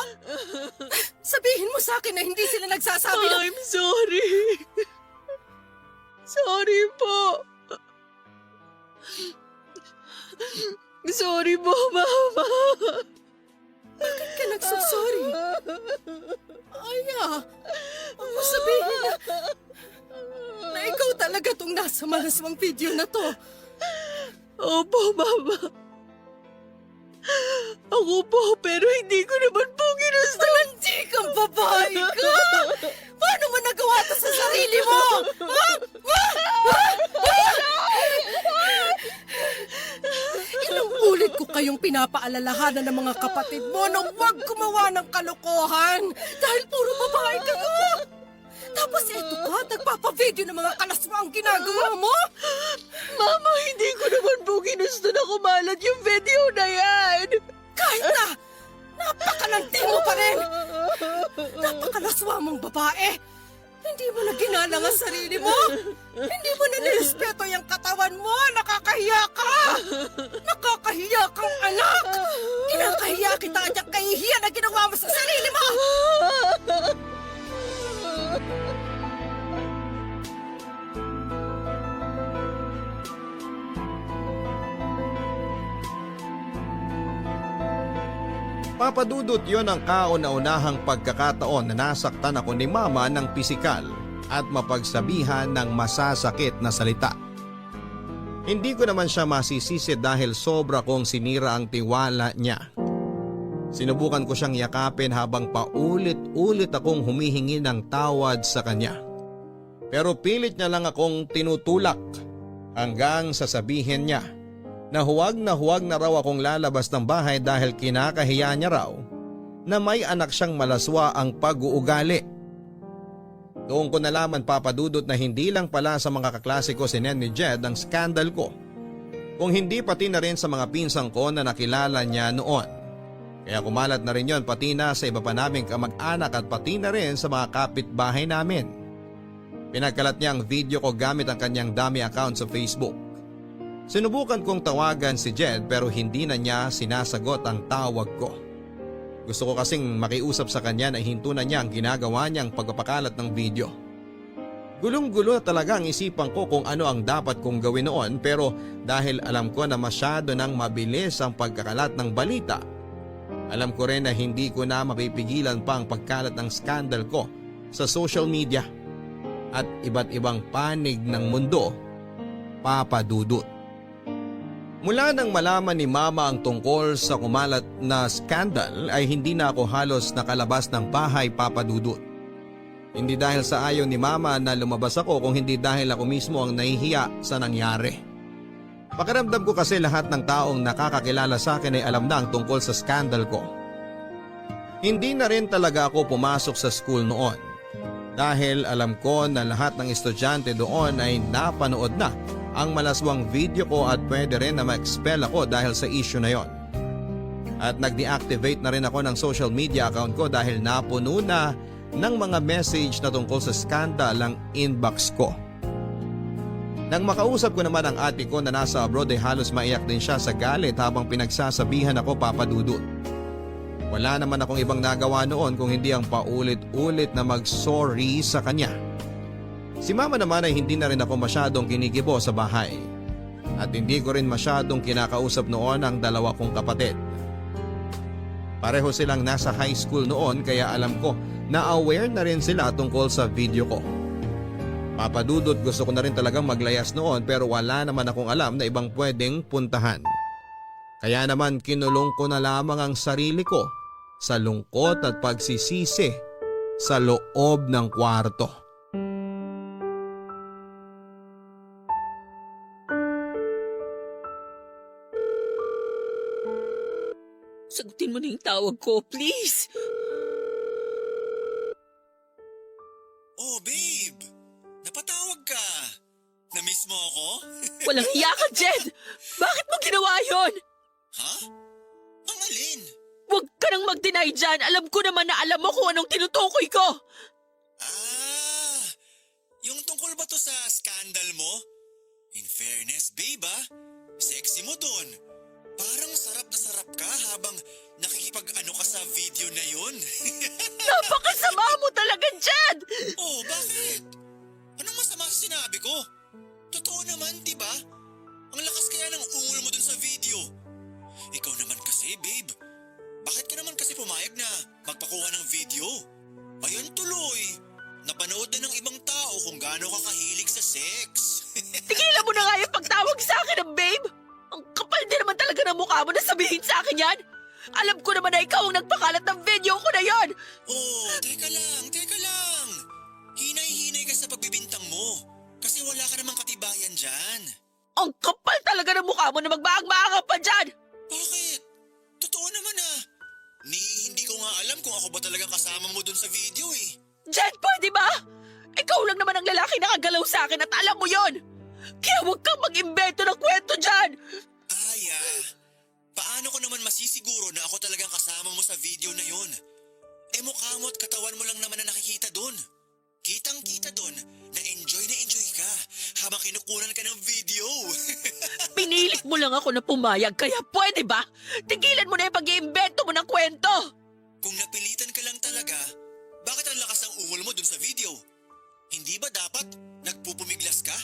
F: Sabihin mo sa akin na hindi sila nagsasabi ng...
C: I'm sorry. Sorry po. Sorry po, Mama.
F: Bakit ka nagsasorry? Aya, ako sabihin na ikaw talaga tong nasa malaswang video na to.
C: Opo, Mama. Ako po, pero hindi ko naman po ginusto.
F: Hindi kang babae ka! Paano mo nagawa to sa sarili mo? Ilang ulit ko kayong pinapaalalahanan ng mga kapatid mo na huwag gumawa ng kalokohan dahil puro babae kayo. Tapos eto ka, nagpapavideo ng mga kalaswa ang ginagawa mo?
C: Mama, hindi ko naman po ginusto na kumalat yung video na yan.
F: Kahit na, napakalanti mo pa rin. Napakalaswa mong babae. Hindi mo na ginalang ang sarili mo. Hindi mo na nirespeto yung katawan mo. Nakakahiya ka. Nakakahiya kang anak. Kinakahiya kita at yung kahihiya na ginawa mo sa sarili mo.
A: Papa Dudut, yon ang kauna-unahang pagkakataon na nasaktan ako ni Mama ng pisikal at mapagsabihan ng masasakit na salita. Hindi ko naman siya masisisi dahil sobra kong sinira ang tiwala niya. Sinubukan ko siyang yakapin habang paulit-ulit akong humihingi ng tawad sa kanya. Pero pilit niya lang akong tinutulak hanggang sasabihin niya na huwag na raw akong lalabas ng bahay dahil kinakahiya niya raw na may anak siyang malaswa ang pag-uugali. Doon ko nalaman, Papa Dudut, na hindi lang pala sa mga kaklase ko si Nen ni Jed ang skandal ko, kung hindi pati na rin sa mga pinsang ko na nakilala niya noon. Kaya kumalat na rin yon pati na sa iba pa naming kamag-anak at pati na rin sa mga kapitbahay namin. Pinagkalat niya ang video ko gamit ang kanyang dummy account sa Facebook. Sinubukan kong tawagan si Jed pero hindi na niya sinasagot ang tawag ko. Gusto ko kasing makiusap sa kanya na hinto na niya ang ginagawa niyang pagpapakalat ng video. Gulong-gulo talaga ang isipan ko kung ano ang dapat kong gawin noon, pero dahil alam ko na masyado nang mabilis ang pagkakalat ng balita, alam ko rin na hindi ko na mapipigilan pa ang pagkalat ng skandal ko sa social media at iba't ibang panig ng mundo, Papa Dudut. Mula nang malaman ni Mama ang tungkol sa kumalat na skandal ay hindi na ako halos nakalabas ng bahay, Papa Dudut. Hindi dahil sa ayaw ni Mama na lumabas ako, kung hindi dahil ako mismo ang nahihiya sa nangyari. Pakiramdam ko kasi lahat ng taong nakakakilala sa akin ay alam na ang tungkol sa skandal ko. Hindi na rin talaga ako pumasok sa school noon dahil alam ko na lahat ng estudyante doon ay napanood na ang malaswang video ko at pwede rin na ma-expel ako dahil sa issue na yon. At nag-deactivate na rin ako ng social media account ko dahil napuno na ng mga message na tungkol sa skandal ang inbox ko. Nang makausap ko naman ang ate ko na nasa abroad ay halos maiyak din siya sa galit habang pinagsasabihan ako, Papa Dudut. Wala naman akong ibang nagawa noon kung hindi ang paulit-ulit na mag-sorry sa kanya. Si Mama naman ay hindi na rin ako masyadong kinikibo sa bahay. At hindi ko rin masyadong kinakausap noon ang dalawa kong kapatid. Pareho silang nasa high school noon kaya alam ko na aware na rin sila tungkol sa video ko. Papa Dudut, gusto ko na rin talagang maglayas noon pero wala naman akong alam na ibang pwedeng puntahan. Kaya naman kinulong ko na lamang ang sarili ko sa lungkot at pagsisisi sa loob ng kwarto.
C: Sagutin mo na yung tawag ko, please.
E: Oh, babe! Napatawag ka! Na-miss mo ako?
C: Walang hiya ka, Jed! Bakit mo ginawa yon?
E: Ha? Ang alin?
C: Huwag ka nang mag-deny dyan. Alam ko naman na alam mo kung anong tinutukoy ko.
E: Ah! Yung tungkol ba to sa scandal mo? In fairness, babe sexy mo dun. Parang sarap na sarap ka habang nakikipag-ano ka sa video na yun.
C: Napakasama mo talaga, Jed!
E: Oh, bakit? Anong masama sa sinabi ko? Totoo naman, diba? Ang lakas kaya ng ungol mo dun sa video. Ikaw naman kasi, babe. Bakit ka naman kasi pumayag na magpakuha ng video? Ayun tuloy. Napanood na ng ibang tao kung gaano ka kahilig sa sex.
C: Tigilan mo na nga yung pagtawag sa akin ng babe! Ang kapal din naman talaga ng mukha mo na sabihin sa akin yan! Alam ko naman na ikaw ang nagpakalat ng video ko na yon!
E: Oh, teka lang. Hinay-hinay ka sa pagbibintang mo. Kasi wala ka namang katibayan dyan.
C: Ang kapal talaga ng mukha mo na magbaang-maanga pa dyan!
E: Bakit? Totoo naman hindi ko nga alam kung ako ba talagang kasama mo dun sa video eh.
C: Jed, pwede ba? Ikaw lang naman ang lalaki na kagalaw sa akin at alam mo yon! Kaya huwag kang mag-imbento ng kwento dyan!
E: Aya, paano ko naman masisiguro na ako talagang kasama mo sa video na yun? Mukha mo at katawan mo lang naman na nakikita dun. Kitang-kita dun na enjoy ka habang kinukunan ka ng video.
C: Pinilit mo lang ako na pumayag, kaya pwede ba? Tigilan mo na yung pag-iimbento mo ng kwento!
E: Kung napilitan ka lang talaga, bakit ang lakas ng ungol mo dun sa video? Hindi ba dapat nagpupumiglas ka?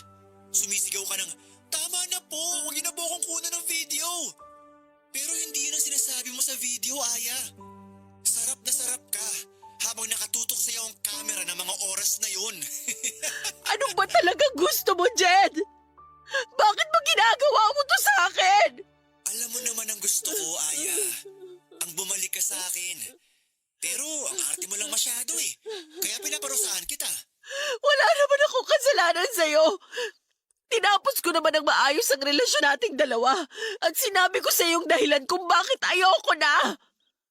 E: Sumisigaw ka ng, tama na po, huwag niyo na po akong kunan ng video. Pero hindi yun ang sinasabi mo sa video, Aya. Sarap na sarap ka habang nakatutok sa iyo ang camera ng mga oras na yun.
C: Ano ba talaga gusto mo, Jed? Bakit mo ginagawa mo to sa akin?
E: Alam mo naman ang gusto ko, Aya. Ang bumalik ka sa akin. Pero ang arte mo lang masyado Kaya pinaparusahan kita.
C: Wala naman akong kasalanan sa'yo.
G: Tinapos ko naman ng maayos ang relasyon nating dalawa at sinabi ko sa yung dahilan kung bakit ayoko na.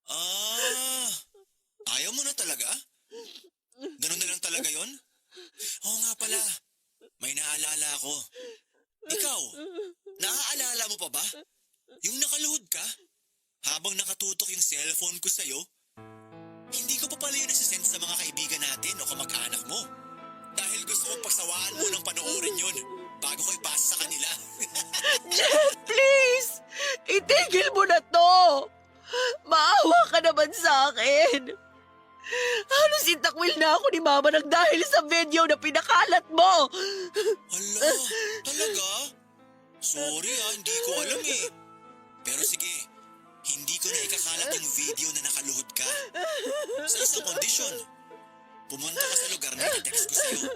E: Ah, ayaw mo na talaga? Ganun na lang talaga yon? Oo nga pala, may naalala ako. Ikaw, naaalala mo pa ba? Yung nakaluhod ka? Habang nakatutok yung cellphone ko sa'yo? Hindi ko pa pala yun nasisend sa mga kaibigan natin o kamag-anak mo. Dahil gusto kong pagsawaan mo ng panoorin yun bago ko ipasa sa kanila.
G: Jeff, please! Itigil mo na to! Maawa ka naman sa akin! Halos itakwil na ako ni Mama nang dahil sa video na pinakalat mo!
E: Hala, talaga? Sorry hindi ko alam eh. Pero sige, hindi ko na ikakalat yung video na nakaluhod ka. Sa isang kondisyon, pumunta ka sa lugar na i-text ko sa'yo.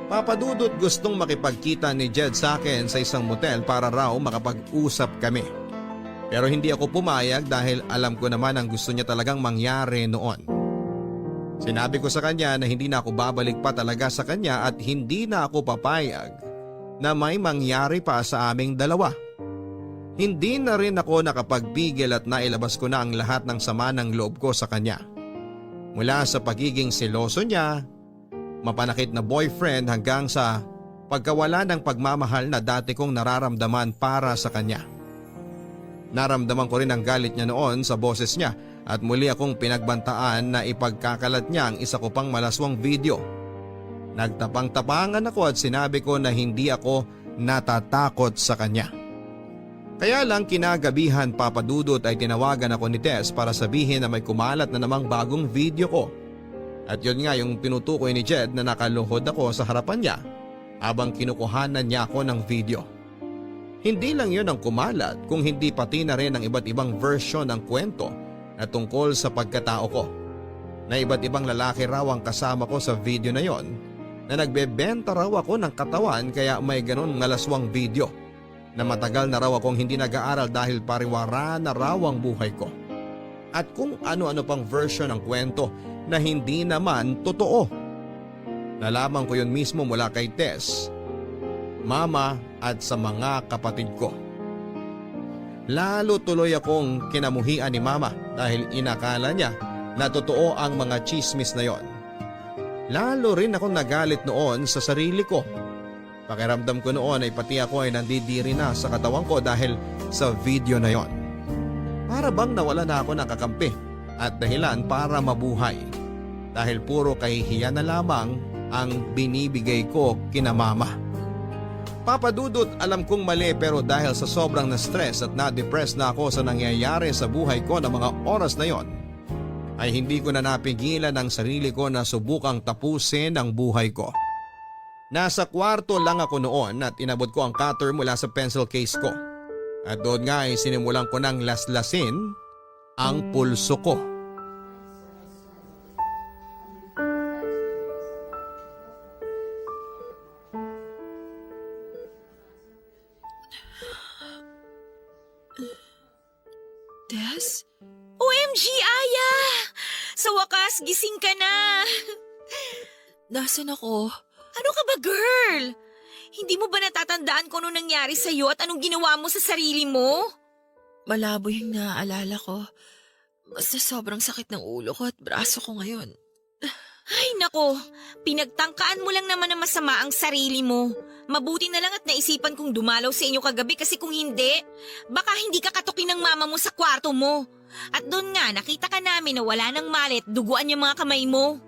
A: Papadudot gustong makipagkita ni Jed sa akin sa isang motel para raw makapag-usap kami. Pero hindi ako pumayag dahil alam ko naman ang gusto niya talagang mangyari noon. Sinabi ko sa kanya na hindi na ako babalik pa talaga sa kanya at hindi na ako papayag na may mangyari pa sa aming dalawa. Hindi na rin ako nakapagpigil at nailabas ko na ang lahat ng sama ng loob ko sa kanya. Mula sa pagiging seloso niya, mapanakit na boyfriend hanggang sa pagkawala ng pagmamahal na dati kong nararamdaman para sa kanya. Naramdaman ko rin ang galit niya noon sa boses niya at muli akong pinagbantaan na ipagkakalat niya ang isa ko pang malaswang video. Nagtapang-tapangan ako at sinabi ko na hindi ako natatakot sa kanya. Kaya lang kinagabihan Papadudot ay tinawagan ako ni Tess para sabihin na may kumalat na namang bagong video ko. At yun nga yung tinutukoy ni Jed na nakaluhod ako sa harapan niya habang kinukuhanan niya ako ng video. Hindi lang yun ang kumalat kung hindi pati na rin ang iba't ibang version ng kwento na tungkol sa pagkatao ko. Na iba't ibang lalaki raw ang kasama ko sa video na yon na nagbebenta raw ako ng katawan kaya may ganun ngalaswang video. Na matagal na raw akong hindi nag-aaral dahil pariwara na raw ang buhay ko. At kung ano-ano pang version ng kwento na hindi naman totoo. Nalaman ko yun mismo mula kay Tess, Mama at sa mga kapatid ko. Lalo tuloy akong kinamuhian ni Mama dahil inakala niya na totoo ang mga chismis na yon. Lalo rin akong nagalit noon sa sarili ko. Pakiramdam ko noon ay pati ako ay nandidiri na sa katawan ko dahil sa video na yon. Para bang nawala na ako ng kakampi at dahilan para mabuhay. Dahil puro kahihiyan na lamang ang binibigay ko kina Mama. Papadudot, alam kong mali pero dahil sa sobrang na-stress at na-depress na ako sa nangyayari sa buhay ko ng mga oras na yon, ay hindi ko na napigilan ang sarili ko na subukang tapusin ang buhay ko. Nasa kwarto lang ako noon at inabot ko ang cutter mula sa pencil case ko. At doon nga ay sinimulan ko ng laslasin ang pulso ko.
C: Tess?
D: OMG, Aya! Sa wakas, gising ka na.
C: Nasaan ako?
D: Ano ka ba, girl? Hindi mo ba natatandaan kung ano nangyari sa'yo at anong ginawa mo sa sarili mo?
C: Malabo yung naaalala ko. Basta sobrang sakit ng ulo ko at braso ko ngayon.
D: Ay nako, pinagtangkaan mo lang naman na masama ang sarili mo. Mabuti na lang at naisipan kong dumalaw sa inyo kagabi kasi kung hindi, baka hindi ka katukin ng mama mo sa kwarto mo. At doon nga, nakita ka namin na wala ng malit, duguan yung mga kamay mo.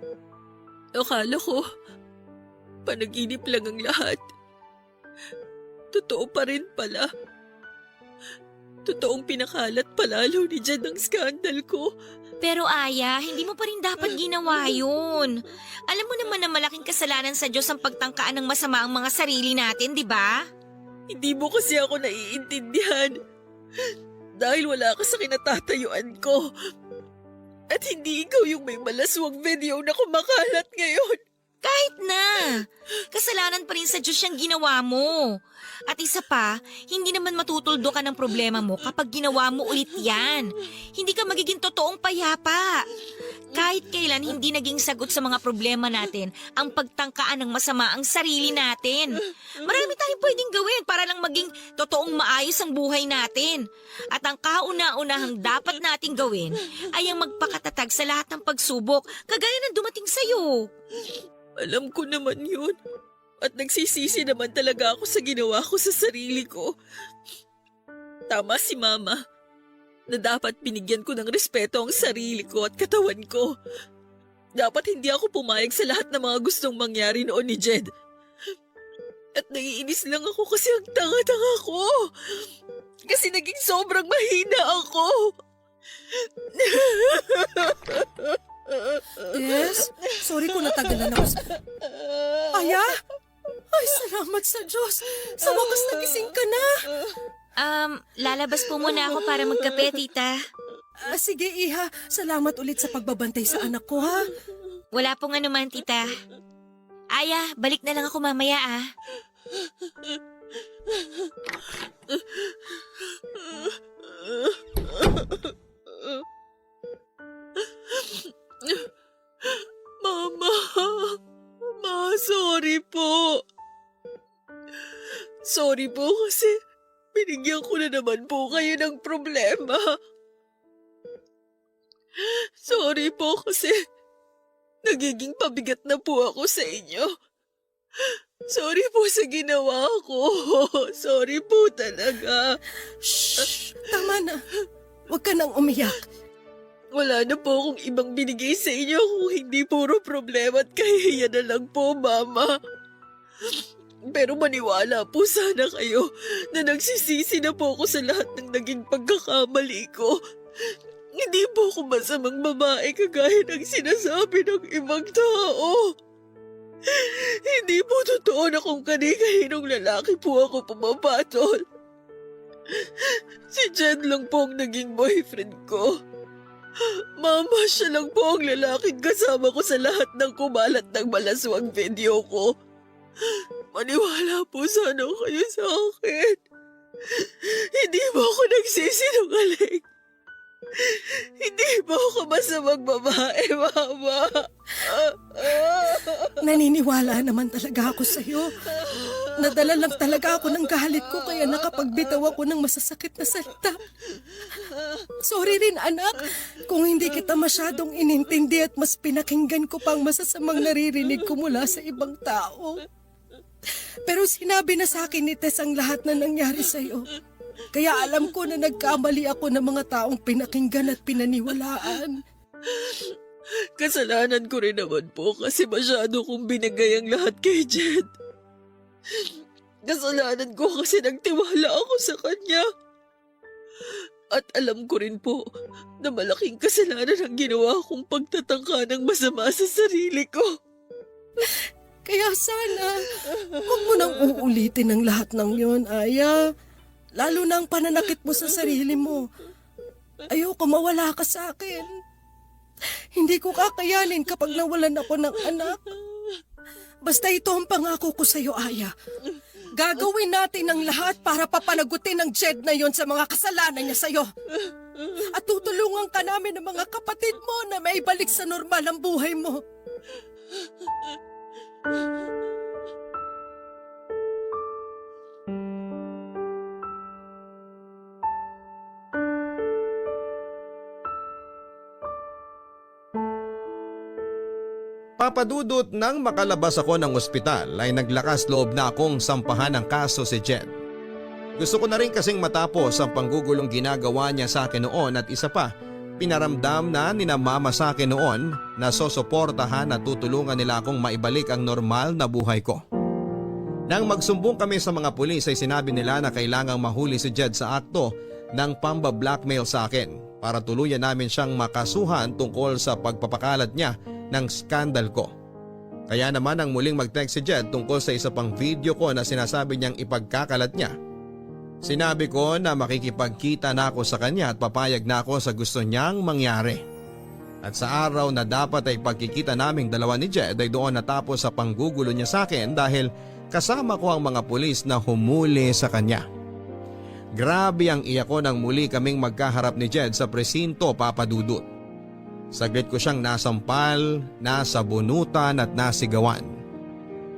G: Akala ko, panaginip lang ang lahat. Totoo pa rin pala. Totoong pinakalat palalo ni Jed ang skandal ko.
D: Pero Aya, hindi mo pa rin dapat ginawa yun. Alam mo naman na malaking kasalanan sa Diyos ang pagtangkaan ng masama ang mga sarili natin, di ba?
G: Hindi mo kasi ako naiintindihan. Dahil wala ka sa kinatatayuan ko. At hindi ikaw yung may malaswang video na kumakalat ngayon.
D: Kahit na. Kasalanan pa rin sa Diyos yung ginawa mo. At isa pa, hindi naman matutuldo ka ng problema mo kapag ginawa mo ulit yan. Hindi ka magiging totoong payapa. Kahit kailan hindi naging sagot sa mga problema natin ang pagtangkaan ng masama ang sarili natin. Marami tayong pwedeng gawin para lang maging totoong maayos ang buhay natin. At ang kauna-unahang dapat nating gawin ay ang magpakatatag sa lahat ng pagsubok kagaya ng dumating sa'yo.
G: Alam ko naman yun. At nagsisisi naman talaga ako sa ginawa ko sa sarili ko. Tama si Mama na dapat binigyan ko ng respeto ang sarili ko at katawan ko. Dapat hindi ako pumayag sa lahat ng mga gustong mangyari noon ni Jed. At naiinis lang ako kasi ang tanga-tanga ko. Kasi naging sobrang mahina ako.
F: Yes? Sorry kung natagalan ako sa... Aya? Ay, salamat sa Diyos. Sa wakas nagising ka na.
D: Lalabas po muna ako para magkape, tita.
F: Sige, Iha. Salamat ulit sa pagbabantay sa anak ko, ha?
D: Wala pong anuman, tita. Aya, balik na lang ako mamaya, ah.
G: Mama, sorry po. Sorry po kasi binigyan ko na naman po kayo ng problema. Sorry po kasi nagiging pabigat na po ako sa inyo. Sorry po sa ginawa ko. Sorry po talaga.
F: Shh! Tama na. Huwag ka nang umiyak.
G: Wala na po akong ibang binigay sa inyo kung hindi puro problema at kahihiyan na lang po, Mama. Pero maniwala po sana kayo na nagsisisi na po ako sa lahat ng naging pagkakamali ko. Hindi po ako masamang babae kagaya ng sinasabi ng ibang tao. Hindi po totoo na kung kani-kaninong lalaki po ako pumapatol. Si Jed lang po ang naging boyfriend ko. Mama, siya lang po ang lalaking kasama ko sa lahat ng kumalat ng malaswang video ko. Maniwala po sana kayo sa akin. Hindi mo ako nagsisinungaling. Hindi mo ako masamang babae, Mama.
F: Naniniwala naman talaga ako sa'yo. Nadala lang talaga ako ng galit ko kaya nakapagbitaw ako ng masasakit na salita. Sorry rin, anak, kung hindi kita masyadong inintindi at mas pinakinggan ko pang masasamang naririnig ko mula sa ibang tao. Pero sinabi na sa akin ni Tess ang lahat na nangyari sa'yo. Kaya alam ko na nagkamali ako ng mga taong pinakinggan at pinaniwalaan.
G: Kasalanan ko rin naman po kasi masyado kong binigay ang lahat kay Jed. Kasalanan ko kasi nagtiwala ako sa kanya. At alam ko rin po na malaking kasalanan ang ginawa kong pagtatangka ng masama sa sarili ko.
F: Kaya sana, huwag mo nang uulitin ang lahat ng yon, Aya. Lalo na ang pananakit mo sa sarili mo. Ayoko mawala ka sa akin. Hindi ko kakayanin kapag nawalan ako ng anak. Basta ito ang pangako ko sa'yo, Aya. Gagawin natin ang lahat para papanagutin ng Jed na yon sa mga kasalanan niya sa'yo. At tutulungan ka namin ng mga kapatid mo na maibalik sa normal ang buhay mo.
A: Papadudot nang makalabas ako ng ospital ay naglakas loob na akong sampahan ng kaso si Jed. Gusto ko na rin kasing matapos ang panggugulong ginagawa niya sa akin noon at isa pa, pinaramdam na ni na mama sa akin noon na sosuportahan at tutulungan nila akong maibalik ang normal na buhay ko. Nang magsumbong kami sa mga pulis ay sinabi nila na kailangang mahuli si Jed sa akto ng pamba-blackmail sa akin para tuluyan namin siyang makasuhan tungkol sa pagpapakalat niya ng skandal ko. Kaya naman ang muling mag-text si Jed tungkol sa isa pang video ko na sinasabi niyang ipagkakalat niya. Sinabi ko na makikipagkita na ako sa kanya at papayag na ako sa gusto niyang mangyari. At sa araw na dapat ay pagkikita naming dalawa ni Jed ay doon natapos sa panggugulo niya sa akin dahil kasama ko ang mga pulis na humuli sa kanya. Grabe ang iyak ko nang muli kaming magkaharap ni Jed sa presinto, Papa Dudut. Saglit ko siyang nasampal, nasabunutan at nasigawan.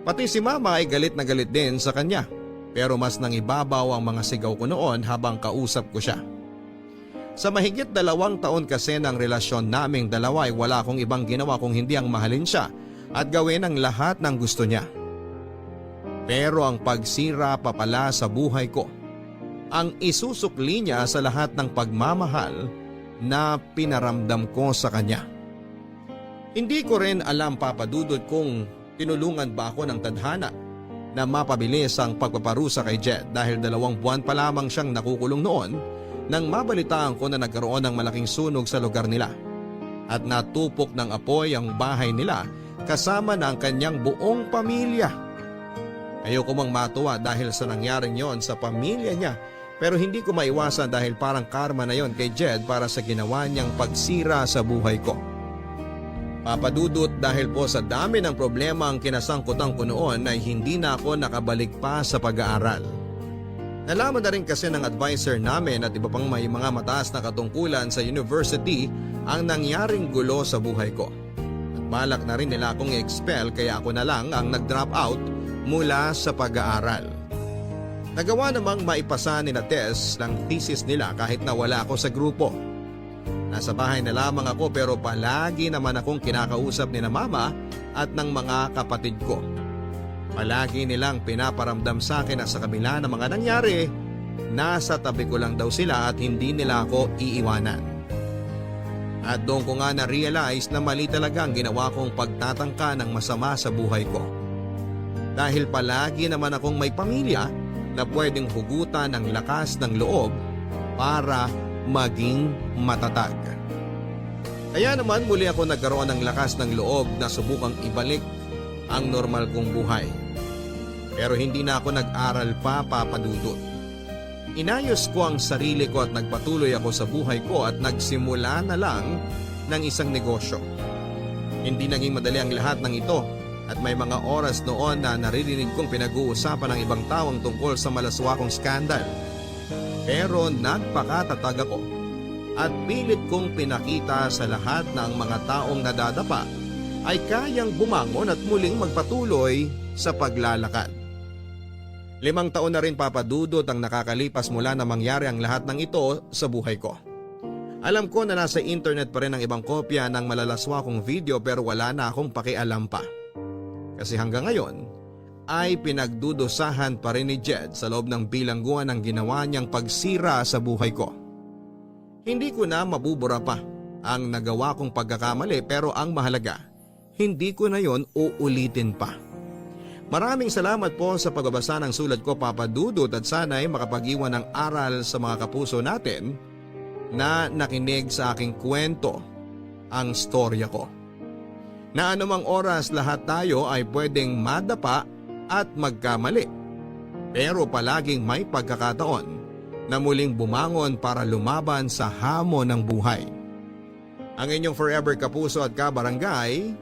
A: Pati si Mama ay galit na galit din sa kanya, pero mas nangibabaw ang mga sigaw ko noon habang kausap ko siya. Sa mahigit 2 taon kasi ng relasyon naming dalawa ay wala akong ibang ginawa kung hindi ang mahalin siya at gawin ang lahat ng gusto niya. Pero ang pagsira pa pala sa buhay ko, ang isusukli niya sa lahat ng pagmamahal na pinaramdam ko sa kanya. Hindi ko rin alam, Papa Dudut, kung tinulungan ba ako ng tadhana na mapabilis ang pagpaparusa kay Jed dahil 2 buwan pa lamang siyang nakukulong noon nang mabalitaan ko na nagkaroon ng malaking sunog sa lugar nila at natupok ng apoy ang bahay nila kasama ng kanyang buong pamilya. Ayoko mang matuwa dahil sa nangyaring yon sa pamilya niya, pero hindi ko maiwasan dahil parang karma na yon kay Jed para sa ginawa niyang pagsira sa buhay ko. Papa Dudut, dahil po sa dami ng problema ang kinasangkutan ko noon ay hindi na ako nakabalik pa sa pag-aaral. Nalaman na rin kasi ng advisor namin at iba pang may mga mataas na katungkulan sa university ang nangyaring gulo sa buhay ko. At balak na rin nila akong i-expel kaya ako na lang ang nag-drop out mula sa pag-aaral. Nagawa namang maipasa ni na Tess ng thesis nila kahit na wala ako sa grupo. Nasa bahay na lamang ako pero palagi naman akong kinakausap ni na Mama at ng mga kapatid ko. Palagi nilang pinaparamdam sa akin na sa kabila ng mga nangyari, nasa tabi ko lang daw sila at hindi nila ako iiwanan. At doon ko nga na-realize na mali talaga ang ginawa kong pagtatangka ng masama sa buhay ko. Dahil palagi naman akong may pamilya na pwedeng hugutan ng lakas ng loob para maging matatag. Kaya naman muli ako nagkaroon ng lakas ng loob na subukang ibalik ang normal kong buhay. Pero hindi na ako nag-aral pa, Papa Dudut. Inayos ko ang sarili ko at nagpatuloy ako sa buhay ko at nagsimula na lang ng isang negosyo. Hindi naging madali ang lahat ng ito at may mga oras noon na naririnig kong pinag-uusapan ng ibang tawang tungkol sa malaswakong skandal. Pero nagpakatatag ako at pilit kong pinakita sa lahat na ang mga taong nadadapa ay kayang bumangon at muling magpatuloy sa paglalakad. 5 taon na rin, Papa Dudut, ang nakakalipas mula na mangyari ang lahat ng ito sa buhay ko. Alam ko na nasa internet pa rin ang ibang kopya ng malalaswakong video pero wala na akong pakialam pa. Kasi hanggang ngayon ay pinagdudusahan pa rin ni Jed sa loob ng bilangguan ng ginawa niyang pagsira sa buhay ko. Hindi ko na mabubura pa ang nagawa kong pagkakamali pero ang mahalaga, hindi ko na yon uulitin pa. Maraming salamat po sa pagbabasa ng sulat ko, Papa Dudut, at sana'y makapag-iwan ng aral sa mga kapuso natin na nakinig sa aking kwento, ang storya ko. Na anumang oras lahat tayo ay pwedeng madapa at magkamali. Pero palaging may pagkakataon na muling bumangon para lumaban sa hamon ng buhay. Ang inyong forever kapuso at kabarangay,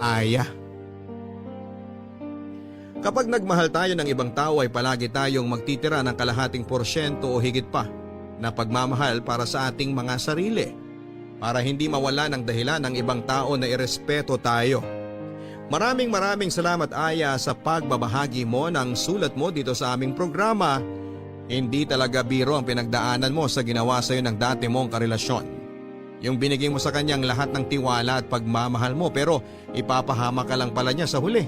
A: Aya. Kapag nagmahal tayo ng ibang tao ay palagi tayong magtitira ng kalahating porsyento o higit pa na pagmamahal para sa ating mga sarili para hindi mawala ng dahilan ng ibang tao na irespeto tayo. Maraming salamat, Aya, sa pagbabahagi mo ng sulat mo dito sa aming programa. Hindi talaga biro ang pinagdaanan mo sa ginawa sa iyo ng dati mong karelasyon. Yung binigay mo sa kanyang lahat ng tiwala at pagmamahal mo pero ipapahama ka lang pala niya sa huli.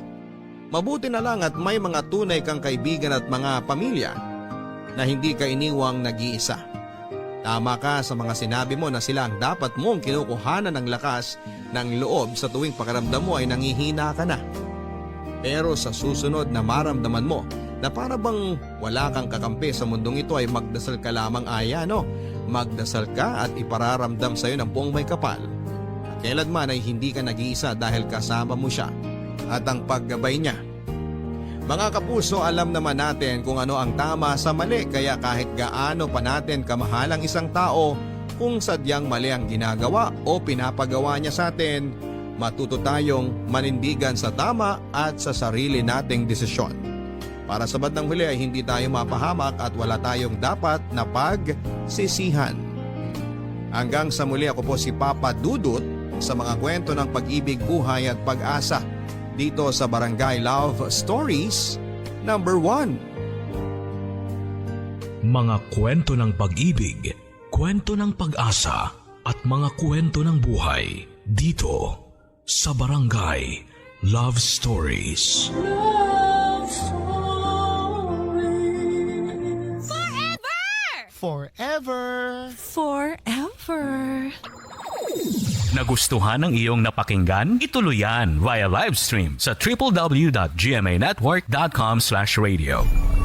A: Mabuti na lang at may mga tunay kang kaibigan at mga pamilya na hindi ka iniwang nag-iisa. Tama ka sa mga sinabi mo na sila ang dapat mong kinukuhanan ng lakas ng loob sa tuwing pakiramdam mo ay nangihina ka na. Pero sa susunod na maramdaman mo na para bang wala kang kakampi sa mundong ito ay magdasal ka lamang, Aya, no? Magdasal ka at ipararamdam sa iyo ng buong may kapal. At kailanman ay hindi ka nag-iisa dahil kasama mo siya at ang paggabay niya. Mga kapuso, alam naman natin kung ano ang tama sa mali kaya kahit gaano pa natin kamahal ang isang tao, kung sadyang mali ang ginagawa o pinapagawa niya sa atin, matuto tayong manindigan sa tama at sa sarili nating desisyon. Para sa bandang huli ay hindi tayo mapahamak at wala tayong dapat na pagsisihan. Hanggang sa muli, ako po si Papa Dudut sa mga kwento ng pag-ibig, buhay at pag-asa dito sa Barangay Love Stories number 1.
H: Mga kwento ng pag-ibig, kwento ng pag-asa at mga kwento ng buhay dito sa Barangay Love Stories.
C: Forever!
H: Nagustuhan ng iyong napakinggan? Ituloy yan via live stream sa www.gmanetwork.com/radio.